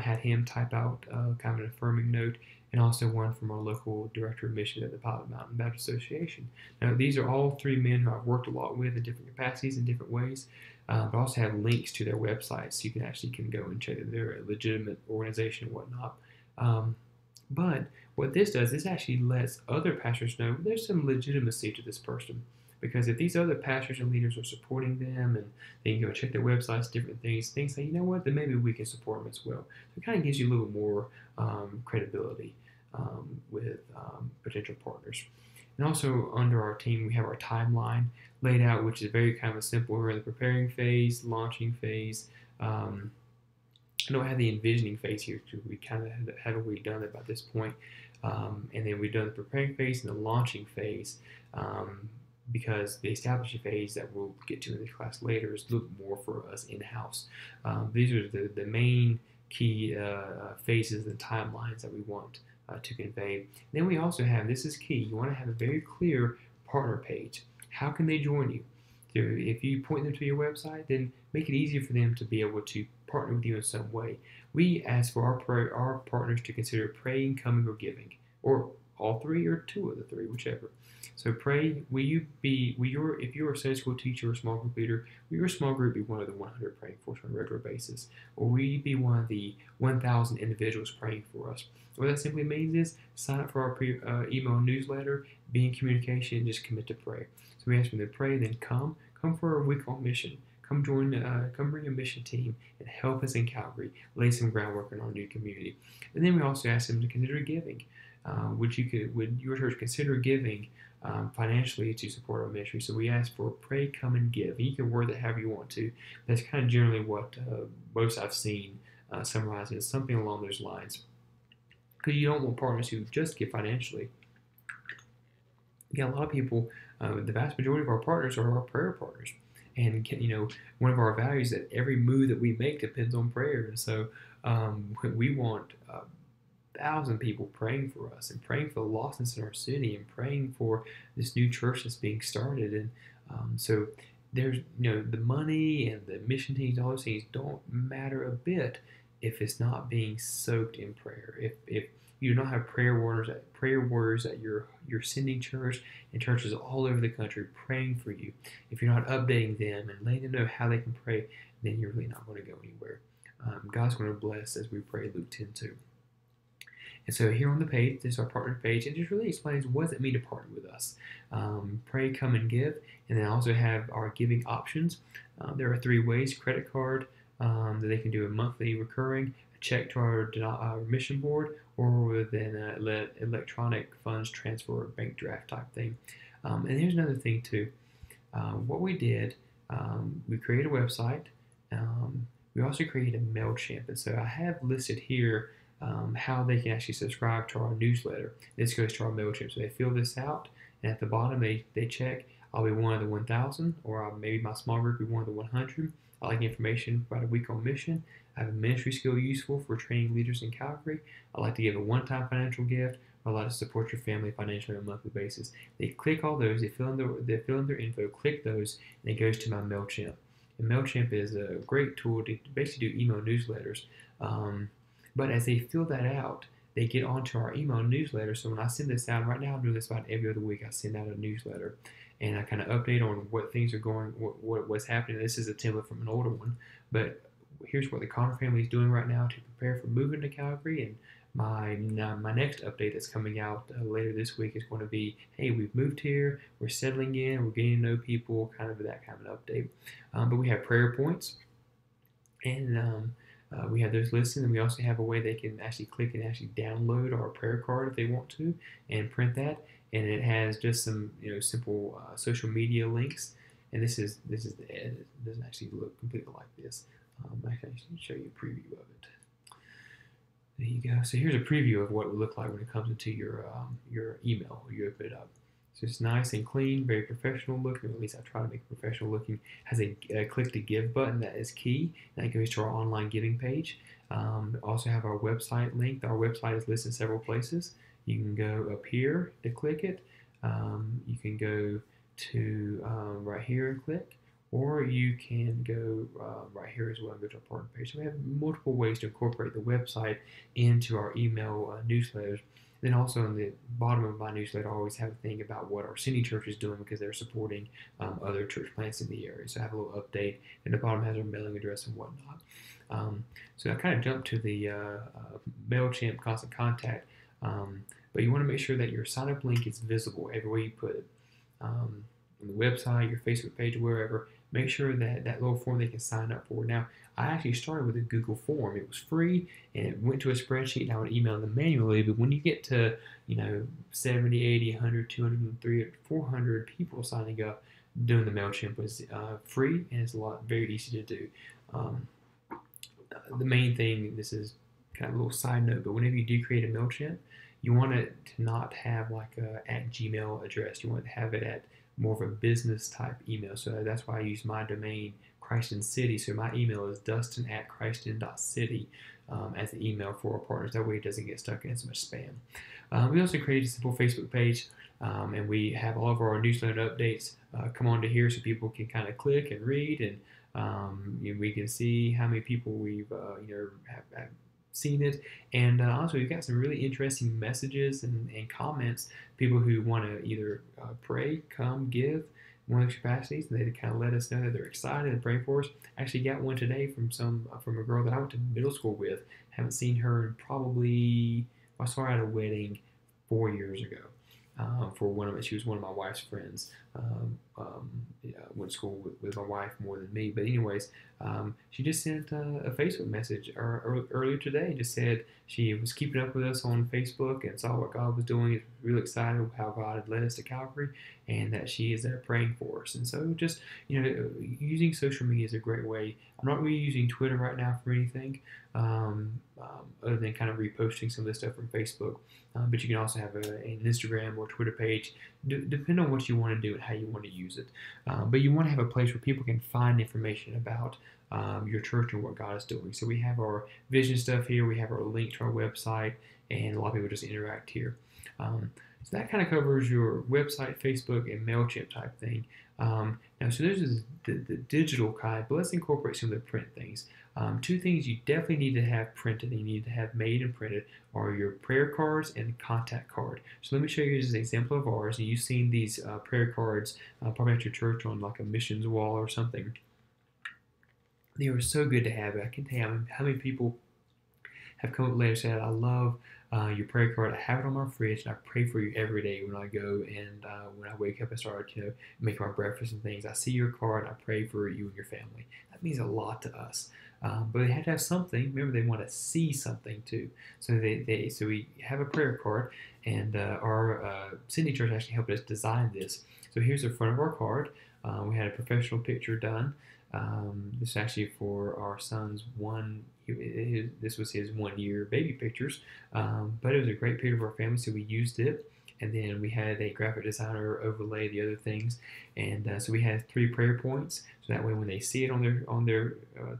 Had him type out kind of an affirming note, and also one from our local director of mission at the Pilot Mountain Baptist Association. Now, these are all three men who I've worked a lot with in different capacities in different ways, but also have links to their websites, so you can go and check that they're a legitimate organization and whatnot. But what this does, this actually lets other pastors know there's some legitimacy to this person. Because if these other pastors and leaders are supporting them, and they can go check their websites, different things say, you know what, then maybe we can support them as well. So it kind of gives you a little more credibility with potential partners. And also under our team, we have our timeline laid out, which is very kind of simple. We're in the preparing phase, launching phase. I don't have the envisioning phase here, because we kind of haven't really done it by this point. And then we've done the preparing phase and the launching phase. Because the establishing phase that we'll get to in this class later is a little more for us in-house. These are the main key phases and timelines that we want to convey. Then we also have, this is key, you want to have a very clear partner page. How can they join you? So if you point them to your website, then make it easier for them to be able to partner with you in some way. We ask for our partners to consider praying, coming, or giving, or all three, or two of the three, whichever. So pray, if you're a Sunday school teacher or small group leader, will your small group be one of the 100 praying for us on a regular basis? Or will you be one of the 1,000 individuals praying for us? What that simply means is sign up for our email newsletter, be in communication, and just commit to pray. So we ask them to pray, then come for a week on mission. Come bring a mission team and help us in Calgary, lay some groundwork in our new community. And then we also ask them to consider giving. Would your church consider giving financially to support our ministry? So we ask for pray, come, and give. And you can word that however you want to. That's kind of generally what most I've seen summarized as something along those lines. Because you don't want partners who just give financially. You got a lot of people, the vast majority of our partners are our prayer partners. And one of our values is that every move that we make depends on prayer. And so we want 1,000 people praying for us and praying for the lostness in our city and praying for this new church that's being started. And so there's, the money and the mission teams, all those things don't matter a bit if it's not being soaked in prayer. If you do not have prayer warriors at your sending church and churches all over the country praying for you, if you're not updating them and letting them know how they can pray, then you're really not going to go anywhere. God's going to bless as we pray, Luke 10:2. And so here on the page, this is our partner page, and it just really explains what does it mean to partner with us. Pray, come, and give, and then also have our giving options. There are 3 ways: credit card, that they can do a monthly recurring, a check to our mission board, or with an electronic funds transfer or bank draft type thing. And here's another thing too. What we did, we created a website. We also created a MailChimp, and so I have listed here how they can actually subscribe to our newsletter. This goes to our MailChimp. So they fill this out, and at the bottom they check, I'll be one of the 1,000, or maybe my small group will be one of the 100. I like information about a week on mission. I have a ministry skill useful for training leaders in Calvary. I like to give a one-time financial gift. I like to support your family financially on a monthly basis. They click all those, they fill in their info, click those, and it goes to my MailChimp. And MailChimp is a great tool to basically do email newsletters. But as they fill that out, they get onto our email newsletter. So when I send this out, right now I'm doing this about every other week. I send out a newsletter, and I kind of update on what things are going, what's happening. This is a template from an older one, but here's what the Connor family is doing right now to prepare for moving to Calvary. And my next update that's coming out later this week is going to be, hey, we've moved here, we're settling in, we're getting to know people, kind of that kind of update. But we have prayer points, and we have those listed, and we also have a way they can actually click and actually download our prayer card if they want to, and print that. And it has just some simple social media links. And this is the edit. It doesn't actually look completely like this. I can actually show you a preview of it. There you go. So here's a preview of what it would look like when it comes into your email when you open it up. So it's nice and clean, very professional looking. At least I try to make it professional looking. Has a click to give button that is key. That goes to our online giving page. Also have our website linked. Our website is listed in several places. You can go up here to click it. You can go to right here and click. Or you can go right here as well and go to our partner page. So we have multiple ways to incorporate the website into our email newsletters. Then also in the bottom of my newsletter, I always have a thing about what our City Church is doing because they're supporting other church plants in the area. So I have a little update, and the bottom has our mailing address and whatnot. So I kind of jumped to the MailChimp Constant Contact, but you want to make sure that your sign-up link is visible everywhere you put it. On the website, your Facebook page, wherever, make sure that that little form they can sign up for. Now, I actually started with a Google form. It was free, and it went to a spreadsheet, and I would email them manually. But when you get to 70, 80, 100, 200, 300, 400 people signing up, doing the MailChimp was free, and it's very easy to do. The main thing, this is kind of a little side note, but whenever you do create a MailChimp, you want it to not have like a @Gmail address. You want to have it at more of a business type email. So that's why I use my domain, Christen City. So my email is dustin@christen.city as the email for our partners. That way it doesn't get stuck in as much spam. We also created a simple Facebook page, and we have all of our newsletter updates come onto here so people can kind of click and read, and we can see how many people we've have seen it. And also we've got some really interesting messages and comments, people who want to either pray, come, give one of the capacities, and they kind of let us know that they're excited and praying for us. Actually got one today from a girl that I went to middle school with. Haven't seen her in probably, I saw her at a wedding 4 years ago. She was one of my wife's friends. Went to school with my wife more than me. But anyways, she just sent a Facebook message earlier today. Just said she was keeping up with us on Facebook and saw what God was doing. Is really excited how God had led us to Calvary, and that she is there praying for us. And so just using social media is a great way. I'm not really using Twitter right now for anything, other than kind of reposting some of this stuff from Facebook. But you can also have an Instagram or Twitter page, depending on what you want to do and how you want to use it. But you want to have a place where people can find information about your church and what God is doing. So we have our vision stuff here. We have our link to our website, and a lot of people just interact here. So that kind of covers your website, Facebook, and MailChimp type thing. Now, so there's the digital kind, but let's incorporate some of the print things. Two things you definitely need to have printed and you need to have made and printed are your prayer cards and the contact card. So let me show you just an example of ours. And you've seen these prayer cards probably at your church on like a missions wall or something. They were so good to have. I can tell you how many people have come up later and said, I love your prayer card. I have it on my fridge, and I pray for you every day when I go and when I wake up and start, making my breakfast and things. I see your card, and I pray for you and your family. That means a lot to us. But they had to have something. Remember, they want to see something too. So we have a prayer card, and our Sydney Church actually helped us design this. So here's the front of our card. We had a professional picture done. This is actually for our son's this was his 1 year baby pictures, but it was a great picture of our family, so we used it. And then we had a graphic designer overlay the other things, and so we had 3 prayer points. So that way, when they see it on their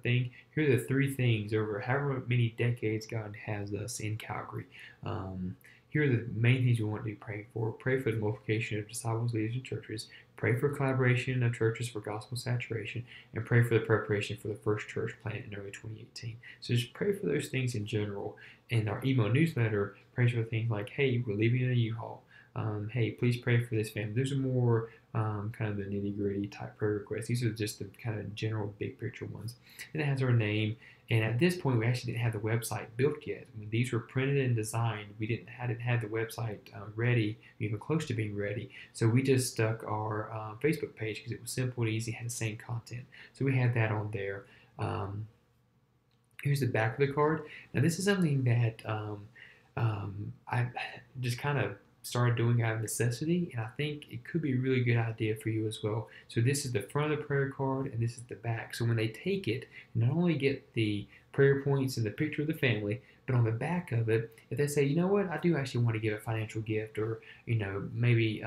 thing, here are the 3 things over however many decades God has us in Calgary. Here are the main things we want to be praying for. Pray for the multiplication of disciples, leaders, and churches. Pray for collaboration of churches for gospel saturation. And pray for the preparation for the first church plant in early 2018. So just pray for those things in general. And our email newsletter prays for things like, hey, we're leaving in a U-Haul. Hey, please pray for this family. Those are more kind of the nitty-gritty type prayer requests. These are just the kind of general big picture ones. And it has our name. And at this point, we actually didn't have the website built yet. When these were printed and designed, we didn't have the website ready, even close to being ready. So we just stuck our Facebook page because it was simple and easy, had the same content. So we had that on there. Here's the back of the card. Now this is something that I just kind of started doing out of necessity, and I think it could be a really good idea for you as well. So this is the front of the prayer card, and this is the back. So when they take it, you not only get the prayer points and the picture of the family, but on the back of it, if they say, you know what, I do actually want to give a financial gift, or maybe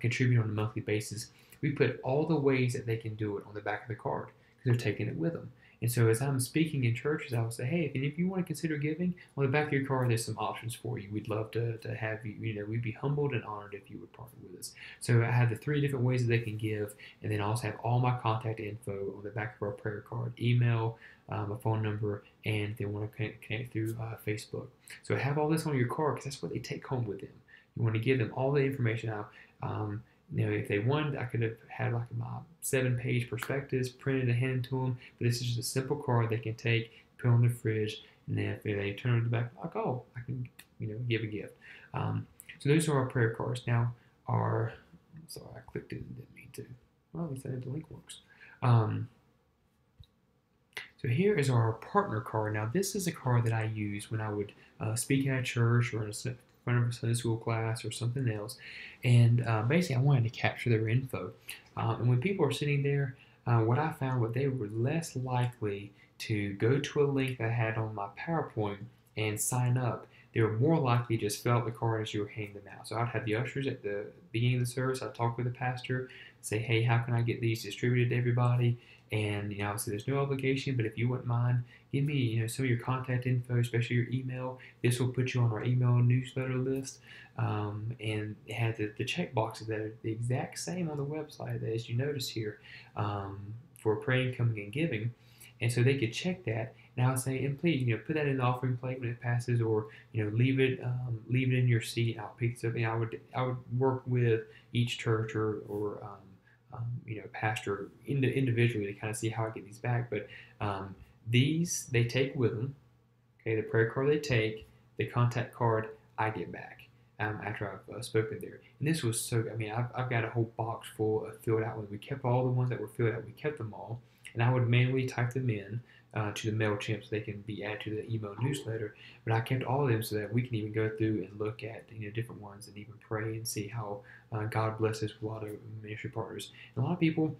contribute on a monthly basis, we put all the ways that they can do it on the back of the card because they're taking it with them. And so as I'm speaking in churches, I will say, hey, if you want to consider giving, on the back of your card, there's some options for you. We'd love to have you, we'd be humbled and honored if you would partner with us. So I have the 3 different ways that they can give, and then I also have all my contact info on the back of our prayer card, email, a phone number, and if they want to connect through Facebook. So have all this on your card because that's what they take home with them. You want to give them all the information out. If they wanted, I could have had like my 7-page prospectus printed and handed to them, but this is just a simple card they can take, put on their fridge, and then if they turn it to the back, like, oh, I can, give a gift. So those are our prayer cards. Now, sorry, I clicked it and didn't mean to. Well, at least the link works. So here is our partner card. Now, this is a card that I use when I would speak at a church or in front of a Sunday school class or something else, and basically I wanted to capture their info. And when people are sitting there, what I found was they were less likely to go to a link that I had on my PowerPoint and sign up. They were more likely to just fill out the card as you were handing them out. So I'd have the ushers at the beginning of the service. I'd talk with the pastor, say, hey, how can I get these distributed to everybody? And obviously there's no obligation, but if you wouldn't mind, give me some of your contact info, especially your email. This will put you on our email newsletter list. And it had the check boxes that are the exact same on the website as you notice here for praying, coming, and giving. And so they could check that. And I would say, and please, put that in the offering plate when it passes, or leave it in your seat. I'll pick something. I would work with each church or pastor individually to kind of see how I get these back. But these they take with them. Okay, the prayer card they take, the contact card I get back after I've spoken there. And this was so. I've got a whole box full of filled out ones. We kept all the ones that were filled out. We kept them all, and I would manually type them in to the MailChimp so they can be added to the email newsletter. But I kept all of them so that we can even go through and look at different ones and even pray and see how God blesses with a lot of ministry partners. And a lot of people,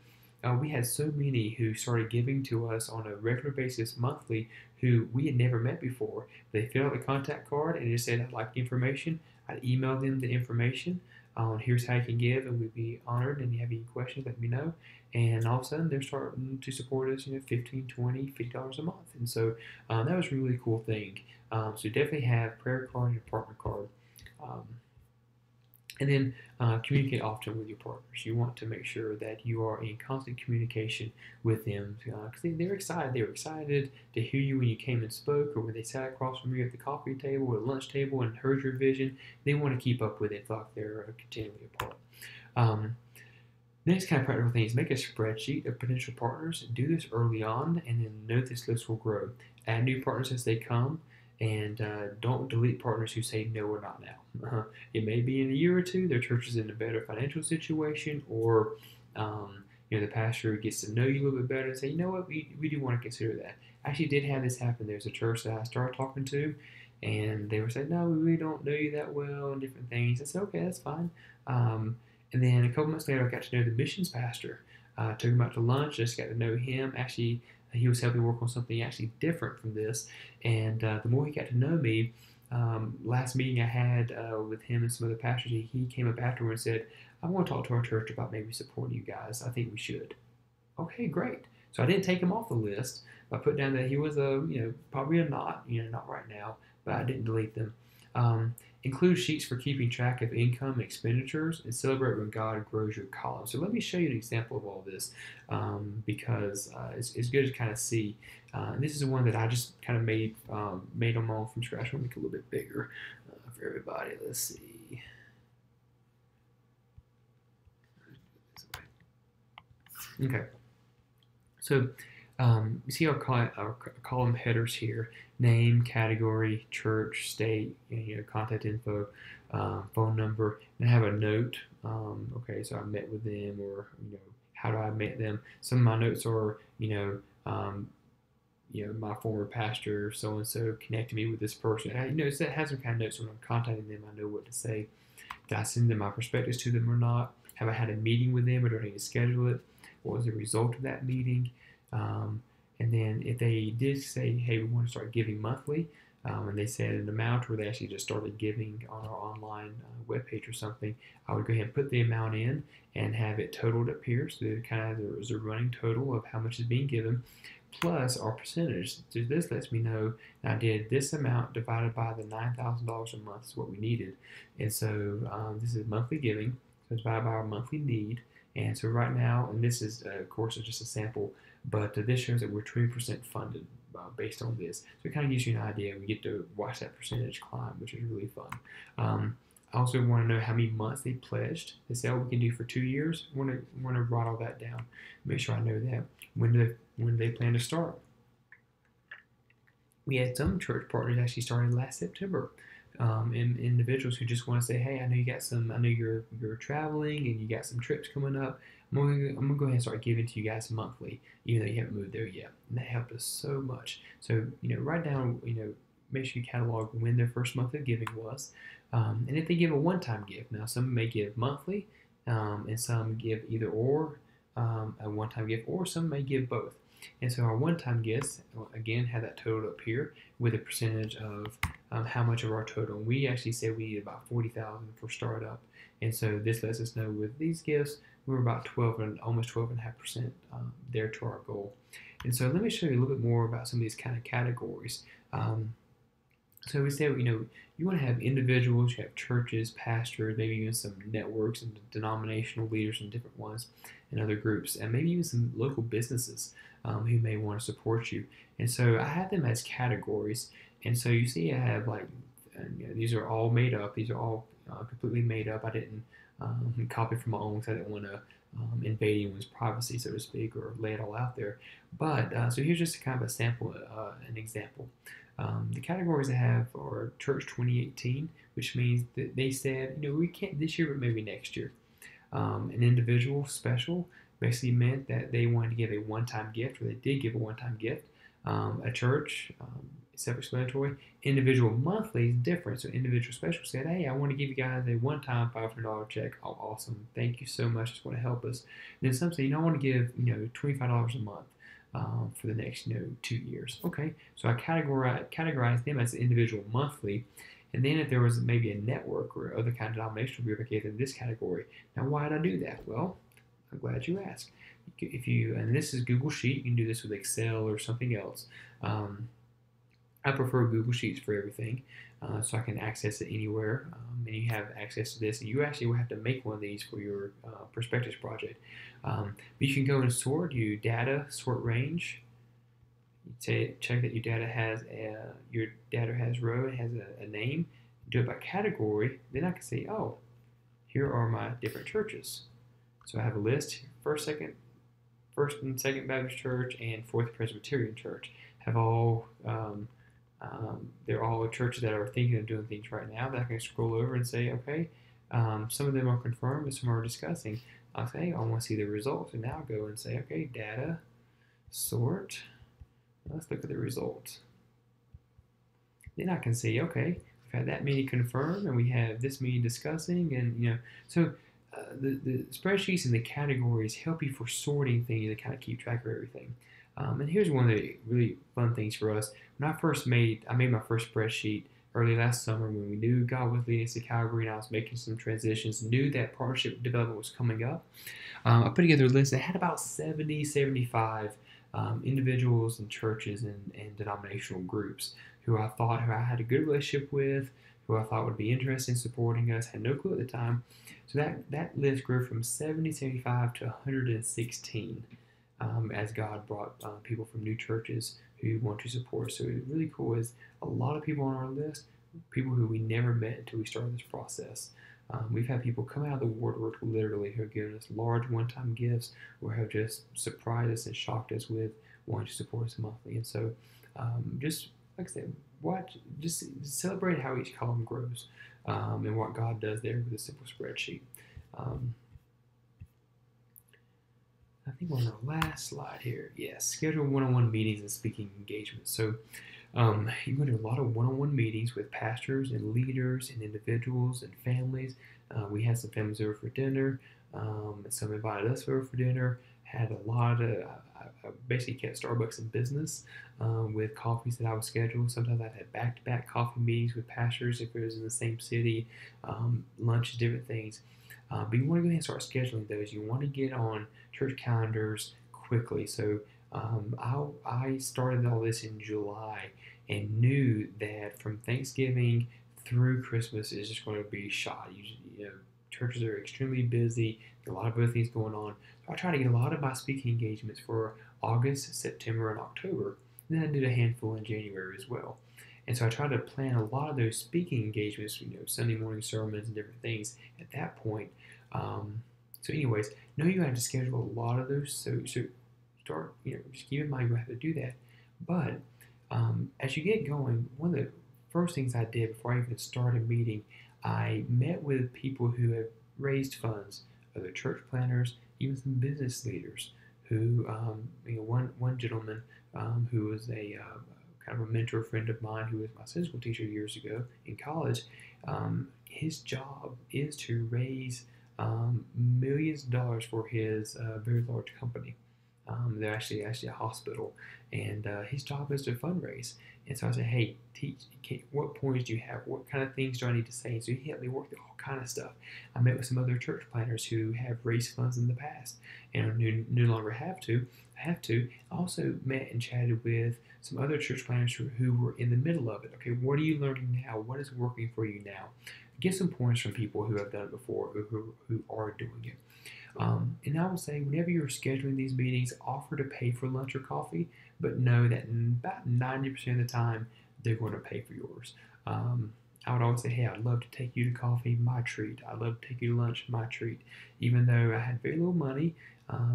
we had so many who started giving to us on a regular basis monthly who we had never met before. They filled out the contact card and just said, I'd like information. I'd email them the information on here's how you can give, and we'd be honored. And if you have any questions, let me know. And all of a sudden, they're starting to support us, $15, $20, $50 a month. And so that was a really cool thing. So definitely have prayer card and partner card. And then communicate often with your partners. You want to make sure that you are in constant communication with them because they're excited. They were excited to hear you when you came and spoke, or when they sat across from you at the coffee table or the lunch table and heard your vision. They want to keep up with it, thought they're continually a part. Next kind of practical thing is make a spreadsheet of potential partners. Do this early on, and then know this list will grow. Add new partners as they come, and don't delete partners who say no or not now. It may be in a year or two, their church is in a better financial situation, or the pastor gets to know you a little bit better and say, you know what, we do want to consider that. I actually did have this happen. There's a church that I started talking to, and they were saying, no, we really don't know you that well and different things. I said, okay, that's fine. And then a couple months later, I got to know the missions pastor. Took him out to lunch, just got to know him. Actually, he was helping work on something actually different from this. And the more he got to know me, last meeting I had with him and some other pastors, he came up afterward and said, I want to talk to our church about maybe supporting you guys. I think we should. Okay, great. So I didn't take him off the list. I put down that he was probably a not, not right now, but I didn't delete them. Include sheets for keeping track of income and expenditures, and celebrate when God grows your column. So let me show you an example of all this, because it's good to kind of see. And this is one that I just kind of made on my own from scratch. I'll make it a little bit bigger for everybody. Let's see. Okay. So you see our column headers here: name, category, church, state, contact info, phone number, and I have a note. Okay, so I met with them, or how do I met them? Some of my notes are my former pastor so and so connected me with this person. It has some kind of notes when I'm contacting them. I know what to say. Did I send them my perspectives to them or not? Have I had a meeting with them, or do I need to schedule it? What was the result of that meeting? And then if they did say, hey, we want to start giving monthly, and they said an amount, or they actually just started giving on our online webpage or something, I would go ahead and put the amount in and have it totaled up here. So it kind of there is a running total of how much is being given, plus our percentage. So this lets me know I did this amount divided by the $9,000 a month is what we needed. And so this is monthly giving, so it's divided by our monthly need. And so right now, and this is, of course, it's just a sample, but this shows that we're 20% funded based on this. So it kind of gives you an idea. We get to watch that percentage climb, which is really fun. I also want to know how many months they pledged. They say, oh, we can do for 2 years. I want to write all that down, make sure I know that. When do they plan to start? We had some church partners actually started last September. And individuals who just want to say, hey, I know you're traveling and you got some trips coming up. I'm gonna go ahead and start giving to you guys monthly, even though you haven't moved there yet. And that helped us so much. So write down, make sure you catalog when their first month of giving was, and if they give a one-time gift. Now some may give monthly, and some give either or, a one-time gift, or some may give both. And so our one-time gifts, again, have that total up here with a percentage of how much of our total. And we actually said we need about $40,000 for startup. And so this lets us know with these gifts, we were about almost 12.5% there to our goal. And so let me show you a little bit more about some of these kind of categories. So we said, you want to have individuals, you have churches, pastors, maybe even some networks and denominational leaders and different ones and other groups, and maybe even some local businesses who may want to support you. And so I have them as categories. And so you see I have these are all made up. These are all completely made up. I didn't copy from my own because I didn't want to invade anyone's privacy, so to speak, or lay it all out there. But so here's just kind of a sample, an example. The categories I have are Church 2018, which means that they said, we can't this year, but maybe next year. An individual special basically meant that they wanted to give a one-time gift, or they did give a one-time gift. A church, self-explanatory. Individual monthly is different. So individual special said, hey, I want to give you guys a one-time $500 check. Oh, awesome. Thank you so much. It's going to help us. And then some say, I want to give, $25 a month for the next, 2 years. Okay. So I categorize them as individual monthly. And then if there was maybe a network or other kind of denominational group, I gave them this category. Now, why did I do that? Well, I'm glad you asked. And this is Google Sheet. You can do this with Excel or something else. I prefer Google Sheets for everything, so I can access it anywhere. And you have access to this, and you actually will have to make one of these for your Perspectives project. But you can go and sort. You data, sort range. You check that your data has row, it has a name. Do it by category. Then I can say, oh, here are my different churches. So I have a list: First and Second Baptist Church and Fourth Presbyterian Church. Have all they're all churches that are thinking of doing things right now. That I can scroll over and say, okay, some of them are confirmed, and some are discussing. I'll say, I want to see the results, and now I'll go and say, okay, data, sort, Let's look at the results. Then I can see, okay, we've had that many confirmed, and we have this many discussing, and so the spreadsheets and the categories help you for sorting things and kind of keep track of everything. And here's one of the really fun things for us. When I made my first spreadsheet early last summer when we knew God was leading us to Calgary and I was making some transitions, knew that partnership development was coming up. I put together a list that had about 70, 75 individuals and churches and denominational groups who I had a good relationship with, who I thought would be interested in supporting us. Had no clue at the time. So that list grew from 70, 75 to 116 as God brought people from new churches who want to support. So it's really cool is a lot of people on our list, people who we never met until we started this process. We've had people come out of the woodwork literally who have given us large one-time gifts or have just surprised us and shocked us with wanting to support us monthly. And so just like I said, just celebrate how each column grows and what God does there with a simple spreadsheet. I think on the last slide here, yes, schedule one-on-one meetings and speaking engagements. So you're going to do a lot of one-on-one meetings with pastors and leaders and individuals and families. We had some families over for dinner. Some invited us over for dinner. Had a lot of, I basically kept Starbucks in business with coffees that I would schedule. Sometimes I'd have back-to-back coffee meetings with pastors if it was in the same city, lunches, different things. But you want to go ahead and start scheduling those. You want to get on church calendars quickly. So I started all this in July and knew that from Thanksgiving through Christmas is just going to be shot. Churches are extremely busy. There are a lot of other things going on. So I try to get a lot of my speaking engagements for August, September, and October. And then I did a handful in January as well. And so I try to plan a lot of those speaking engagements, Sunday morning sermons and different things at that point. So anyways, know you have to schedule a lot of those. So start, just keep in mind you have to do that. But as you get going, one of the first things I did before I even started meeting, I met with people who have raised funds, other church planners, even some business leaders who, one gentleman who was a kind of a mentor friend of mine who was my Sunday school teacher years ago in college, his job is to raise millions of dollars for his very large company. They're actually a hospital, and his job is to fundraise. And so I said, hey, what points do you have? What kind of things do I need to say? And so he helped me work through all kind of stuff. I met with some other church planners who have raised funds in the past and no longer have to. I also met and chatted with some other church planners who were in the middle of it. Okay, what are you learning now? What is working for you now? Get some points from people who have done it before, who are doing it. And I will say, whenever you're scheduling these meetings, offer to pay for lunch or coffee, but know that about 90% of the time, they're going to pay for yours. I would always say, hey, I'd love to take you to coffee, my treat. I'd love to take you to lunch, my treat. Even though I had very little money,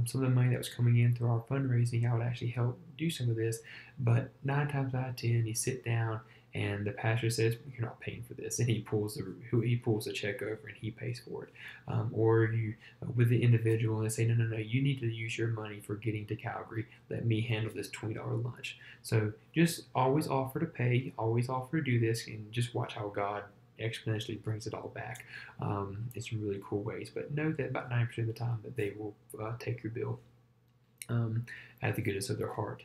some of the money that was coming in through our fundraising, I would actually help do some of this. But 9 times out of 10, you sit down and the pastor says, "You're not paying for this," and he pulls the check over and he pays for it. Or you with the individual and they say, "No, you need to use your money for getting to Calgary. Let me handle this $20 lunch." So just always offer to pay, always offer to do this, and just watch how God exponentially brings it all back in some really cool ways. But know that about 90% of the time that they will take your bill out of the goodness of their heart.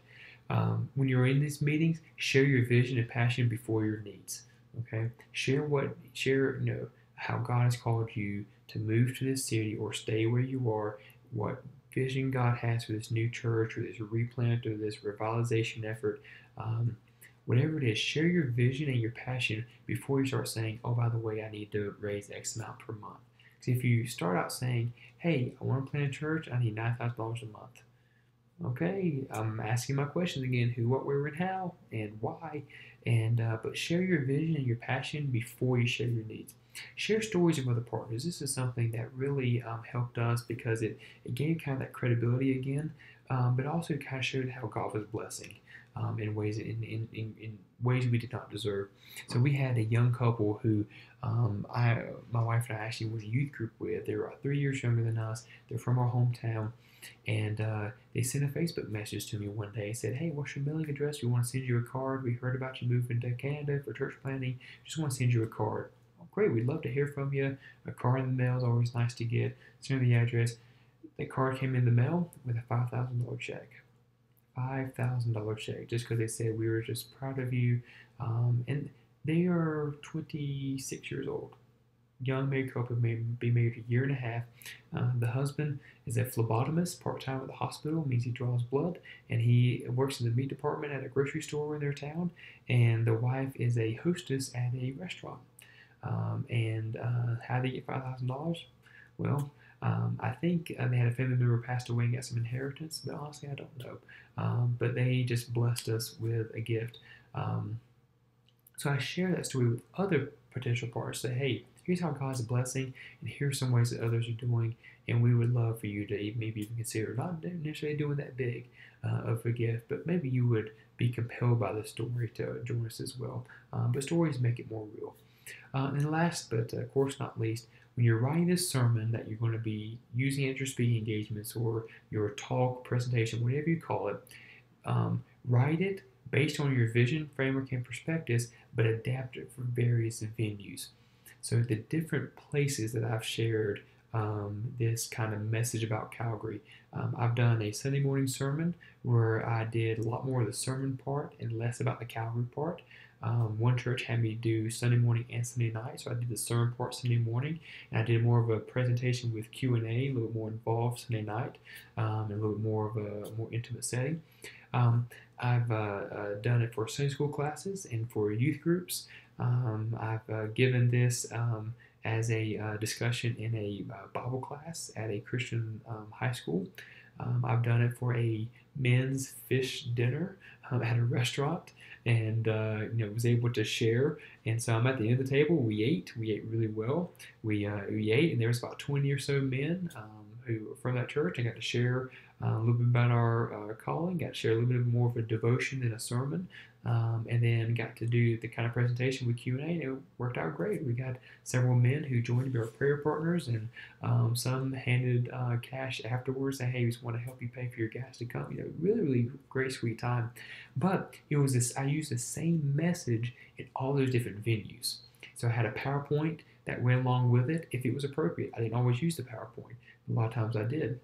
When you're in these meetings, share your vision and passion before your needs. Okay, share how God has called you to move to this city or stay where you are. What vision God has for this new church or this replant or this revitalization effort. Whatever it is, share your vision and your passion before you start saying, "Oh, by the way, I need to raise X amount per month." Because if you start out saying, "Hey, I want to plant a church, I need $9,000 a month." Okay, I'm asking my questions again: who, what, where, and how, and why. And but share your vision and your passion before you share your needs. Share stories of other partners. This is something that really helped us because it gave kind of that credibility again, but also kind of showed how God was blessing in ways in ways we did not deserve. So we had a young couple who my wife and I actually were in a youth group with. They were about 3 years younger than us. They're from our hometown, and they sent a Facebook message to me one day. Said, "Hey, what's your mailing address? We want to send you a card. We heard about you moving to Canada for church planting. Just want to send you a card." "Oh, great, we'd love to hear from you. A card in the mail is always nice to get. Send me the address." The card came in the mail with a $5,000 check. $5,000 check just because they said we were just proud of you. And they are 26 years old. Young married couple, may be married a year and a half. The husband is a phlebotomist, part-time at the hospital, means he draws blood, and he works in the meat department at a grocery store in their town. And the wife is a hostess at a restaurant. And how did they get $5,000? Well, I think they had a family member passed away and got some inheritance, but honestly, I don't know. But they just blessed us with a gift. So I share that story with other potential partners. Say, hey, here's how God's a blessing, and here's some ways that others are doing, and we would love for you to maybe even consider not necessarily doing that big of a gift, but maybe you would be compelled by the story to join us as well. But stories make it more real. And last, but of course not least, when you're writing this sermon that you're going to be using at your speaking engagements or your talk, presentation, whatever you call it, write it based on your vision, framework, and perspectives, but adapt it for various venues. So the different places that I've shared this kind of message about Calgary, I've done a Sunday morning sermon where I did a lot more of the sermon part and less about the Calgary part. One church had me do Sunday morning and Sunday night, so I did the sermon part Sunday morning, and I did more of a presentation with Q&A, a little more involved Sunday night, and a little more of a more intimate setting. I've done it for Sunday school classes and for youth groups. I've given this as a discussion in a Bible class at a Christian high school. I've done it for a men's fish dinner at a restaurant, and was able to share. And so I'm at the end of the table. We ate really well. We ate, and there was about 20 or so men who were from that church. I got to share a little bit about our calling. Got to share a little bit more of a devotion than a sermon. And then got to do the kind of presentation with Q&A, and it worked out great. We got several men who joined to be our prayer partners, and some handed cash afterwards, saying, "Hey, we just want to help you pay for your gas to come." Really, really great, sweet time. But it was this. I used the same message in all those different venues. So I had a PowerPoint that went along with it if it was appropriate. I didn't always use the PowerPoint. A lot of times I did.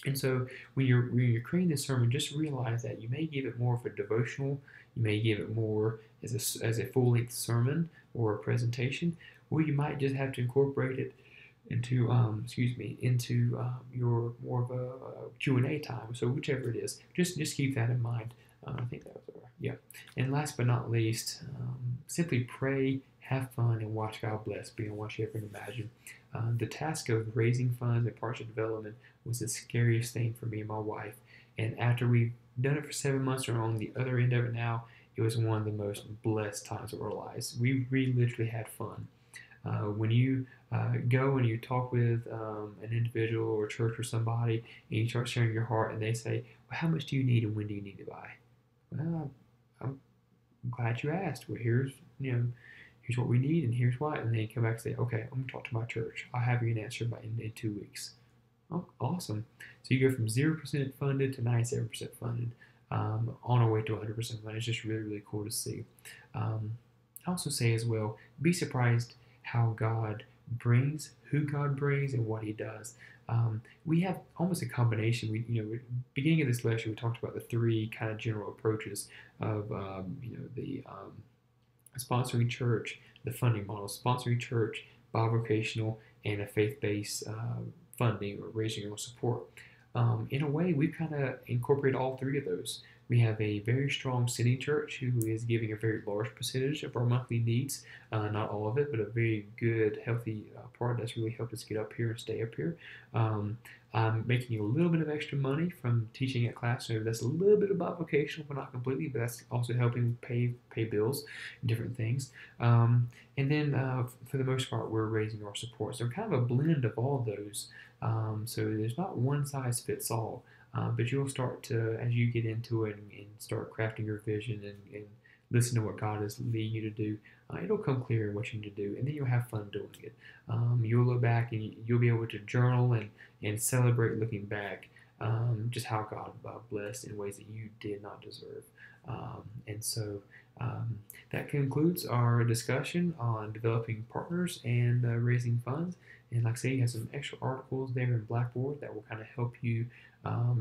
And so when you're creating this sermon, just realize that you may give it more of a devotional, you may give it more as a full-length sermon or a presentation, or you might just have to incorporate it into your more of a Q&A time. So whichever it is, just keep that in mind. I think that was yeah. And last but not least, simply pray, have fun, and watch God bless beyond what you ever imagine. The task of raising funds and partial development was the scariest thing for me and my wife. And after we've done it for 7 months, or on the other end of it now, it was one of the most blessed times of our lives. We literally had fun. When you go and you talk with an individual or church or somebody, and you start sharing your heart, and they say, "Well, how much do you need, and when do you need to buy?" Well, I'm glad you asked. Well, here's what we need, and here's why. And they come back and say, "Okay, I'm gonna talk to my church. I'll have you an answer in 2 weeks." Oh, awesome. So you go from 0% funded to 97% funded, on our way to 100% funded. It's just really, really cool to see. I also say as well, be surprised how God brings, who God brings, and what He does. We have almost a combination. Beginning of this lecture, we talked about the three kind of general approaches of, the sponsoring church, the funding model, sponsoring church, bivocational, and a faith-based funding or raising your own support. In a way, we've kind of incorporated all three of those. We have a very strong sending church who is giving a very large percentage of our monthly needs. Not all of it, but a very good, healthy part that's really helped us get up here and stay up here. Um, I'm making a little bit of extra money from teaching at class, so that's a little bit about vocational, but not completely. But that's also helping pay bills and different things. And then for the most part, we're raising our support. So kind of a blend of all those. So there's not one size fits all. But you'll start to, as you get into it and start crafting your vision and listen to what God is leading you to do, it'll come clear what you need to do, and then you'll have fun doing it. You'll look back and you'll be able to journal and celebrate looking back just how God blessed in ways that you did not deserve. And so that concludes our discussion on developing partners and raising funds. And like I say, you have some extra articles there in Blackboard that will kind of help you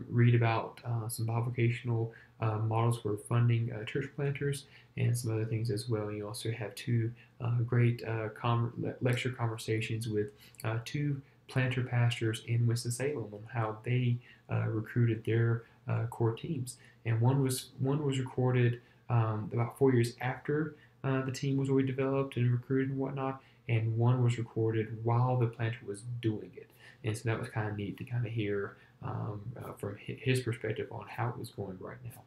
read about some bivocational models for funding church planters and some other things as well. You also have two great lecture conversations with two planter pastors in Winston-Salem on how they recruited their core teams. And one was recorded about 4 years after the team was already developed and recruited and whatnot, and one was recorded while the planter was doing it. And so that was kind of neat to kind of hear from his perspective on how it was going right now.